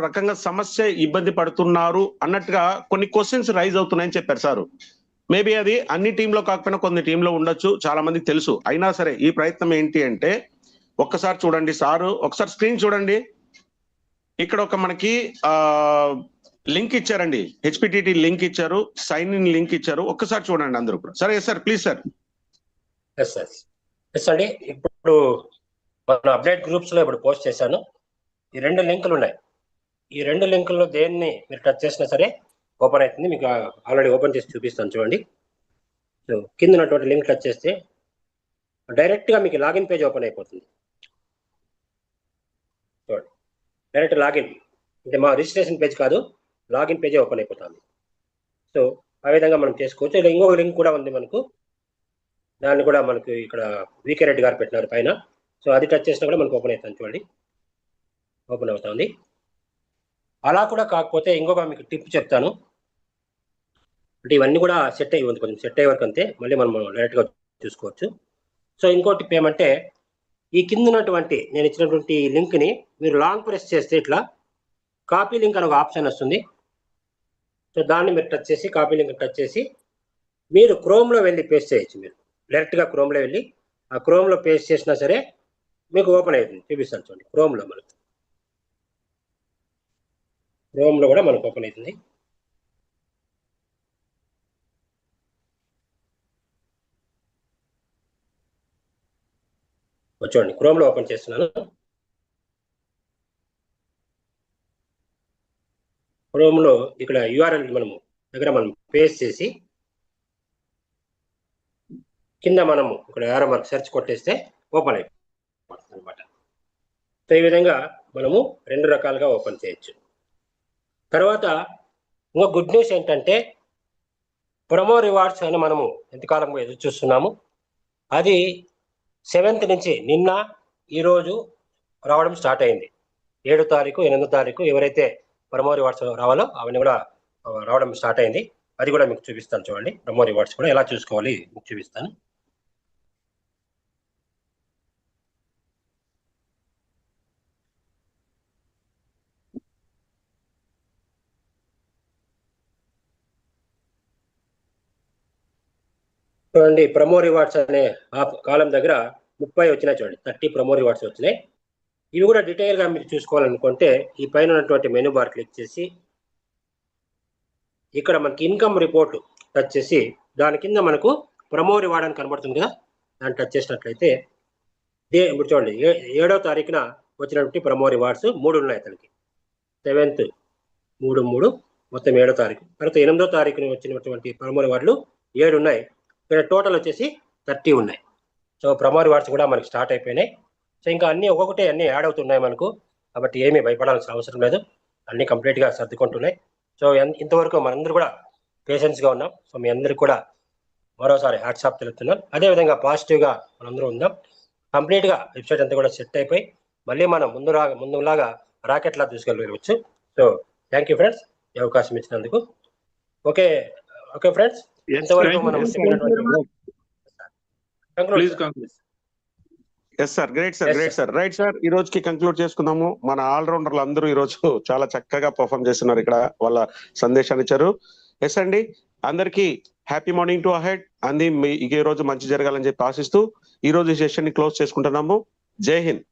రకంగా సమస్య ఇబ్బంది పడుతున్నారు అన్నట్టుగా కొన్ని క్వశ్చన్స్ రైజ్ అవుతున్నాయని చెప్పారు సారు. మేబీ అది అన్ని టీంలో కాకపోయినా కొన్ని టీంలో ఉండొచ్చు, చాలా మందికి తెలుసు. అయినా సరే ఈ ప్రయత్నం ఏంటి అంటే ఒక్కసారి చూడండి సారు, ఒకసారి స్క్రీన్ చూడండి. ఇక్కడ ఒక మనకి లింక్ ఇచ్చారండి, హెచ్పిటిటి లింక్ ఇచ్చారు, సైన్ ఇన్ లింక్ ఇచ్చారు. ఒక్కసారి చూడండి అందరూ కూడా. సరే సార్, ప్లీజ్ సార్. ఎస్ అండి. ఇప్పుడు మన అప్డేట్ గ్రూప్స్ లో ఇప్పుడు పోస్ట్ చేశాను. ఈ 2 లింకులు ఉన్నాయి. ఈ 2 లింకుల్లో దేన్ని మీరు టచ్ చేసినా సరే ఓపెన్ అవుతుంది. మీకు ఆల్రెడీ ఓపెన్ చేసి చూపిస్తాను చూడండి. సో కింద ఉన్నటువంటి లింక్ టచ్ చేస్తే డైరెక్ట్గా మీకు లాగిన్ పేజ్ ఓపెన్ అయిపోతుంది. చూడండి, డైరెక్ట్ లాగిన్ అంటే మా రిజిస్ట్రేషన్ పేజ్ కాదు, లాగిన్ పేజే ఓపెన్ అయిపోతుంది. సో ఆ విధంగా మనం చేసుకోవచ్చు. ఇలా ఇంకొక లింక్ కూడా ఉంది మనకు, దాన్ని కూడా మనకు ఇక్కడ వికే రెడ్డి గారు పెట్టినారు పైన. సో అది టచ్ చేసినా కూడా మనకు ఓపెన్ అవుతుంది. చూడండి, ఓపెన్ అవుతుంది. అలా కూడా కాకపోతే ఇంకొక మీకు టిప్ చెప్తాను. అంటే ఇవన్నీ కూడా సెట్ అయ్యి ఉంది, కొంచెం సెట్ అయ్యే వరకు అంతే, మళ్ళీ మనం డైరెక్ట్గా చూసుకోవచ్చు. సో ఇంకో టిప్ ఏమంటే, ఈ కింద ఉన్నటువంటి నేను ఇచ్చినటువంటి లింక్ని మీరు లాంగ్ ప్రెస్ చేస్తే ఇట్లా కాపీ లింక్ అని ఒక ఆప్షన్ వస్తుంది. సో దాన్ని మీరు టచ్ చేసి కాపీ లింక్ టచ్ చేసి మీరు క్రోమ్లో వెళ్ళి పేస్ట్ చేయొచ్చు. మీరు డైరెక్ట్గా క్రోమ్లో వెళ్ళి ఆ క్రోమ్లో పేస్ట్ చేసినా సరే మీకు ఓపెన్ అవుతుంది. చూపిస్తాను చూడండి. క్రోమ్లో కూడా మనకు ఓపెన్ అవుతుంది. చూడండి క్రోమ్ లో ఓపెన్ చేస్తున్నాను. క్రోమ్ లో ఇక్కడ యూఆర్ఎల్ మనం పేస్ట్ చేసి కింద మనము ఇక్కడ యారో మార్క్ సెర్చ్ కొట్టేస్తే ఓపెన్ అయిపోతుంది అనమాట. సో ఈ విధంగా మనము 2 రకాలుగా ఓపెన్ చేయొచ్చు. తర్వాత ఇంకో గుడ్ న్యూస్ ఏంటంటే ప్రొమో రివార్డ్స్ అని మనము ఎంతకాలం ఎదురు చూస్తున్నాము. అది 7th నుంచి నిన్న ఈరోజు రావడం స్టార్ట్ అయింది. 7వ తారీఖు 8వ తారీఖు ఎవరైతే ప్రొమో రివార్డ్స్ రావాలో అవన్నీ కూడా రావడం స్టార్ట్ అయింది. అది కూడా మీకు చూపిస్తాను. చూడండి ప్రొమో రివార్డ్స్ కూడా ఎలా చూసుకోవాలి మీకు చూపిస్తాను. చూడండి ప్రొమో రివార్డ్స్ అనే ఆ కాలం దగ్గర 30 వచ్చినాయి. చూడండి 30 ప్రొమో రివార్డ్స్ వచ్చినాయి. ఇవి కూడా డీటెయిల్ గా మీరు చూసుకోవాలనుకుంటే ఈ పైన ఉన్నటువంటి మెనూ బార్ క్లిక్ చేసి ఇక్కడ మనకి ఇన్కమ్ రిపోర్ట్ టచ్ చేసి దాని కింద మనకు ప్రొమో రివార్డ్ అని కనబడుతుంది కదా, దాన్ని టచ్ చేసినట్లయితే ఇప్పుడు చూడండి 7వ తారీఖున వచ్చినటువంటి ప్రొమో రివార్డ్స్ 3 ఉన్నాయి. అతనికి 7th 3 మొత్తం 7వ తారీఖు. తర్వాత 8వ తారీఖున వచ్చినటువంటి ప్రొమో రివార్డులు 7 ఉన్నాయి. ఇక్కడ టోటల్ వచ్చేసి 30 ఉన్నాయి. సో ప్రొమో రివార్డ్స్ కూడా మనకి స్టార్ట్ అయిపోయినాయి. సో ఇంకా అన్ని ఒక్కొక్కటి అన్ని యాడ్ అవుతున్నాయి మనకు. కాబట్టి ఏమీ భయపడాల్సిన అవసరం లేదు, అన్ని కంప్లీట్ గా సర్దుకుంటున్నాయి. సో ఇంతవరకు మనందరూ కూడా పేషెన్స్ గా ఉన్నాం. సో మీ అందరికి కూడా మరోసారి హ్యాట్సాప్ తెలుపుతున్నాం. అదేవిధంగా పాజిటివ్ గా మనందరూ ఉందాం. కంప్లీట్ గా వెబ్సైట్ అంతా కూడా సెట్ అయిపోయి మళ్ళీ మనం ముందులాగా రాకెట్ లా తీసుకెళ్ళవచ్చు. సో థ్యాంక్ యూ ఫ్రెండ్స్, ఈ అవకాశం ఇచ్చినందుకు. ఓకే ఫ్రెండ్స్, ఎంతవరకు మనం yes sir, great sir. Right sir, ఈ రోజుకి కంక్లూడ్ చేసుకుందాము. మన ఆల్రౌండర్లు అందరూ ఈ రోజు చాలా చక్కగా పర్ఫామ్ చేస్తున్నారు, ఇక్కడ వాళ్ళ సందేశాన్ని ఇచ్చారు. ఎస్ అండి, అందరికి హ్యాపీ మార్నింగ్ టు అహెడ్ అంది. ఈ రోజు మంచి జరగాలని చెప్పి ఆశిస్తూ ఈ రోజు ఈ సెషన్ ని క్లోజ్ చేసుకుంటున్నాము. జై హింద్.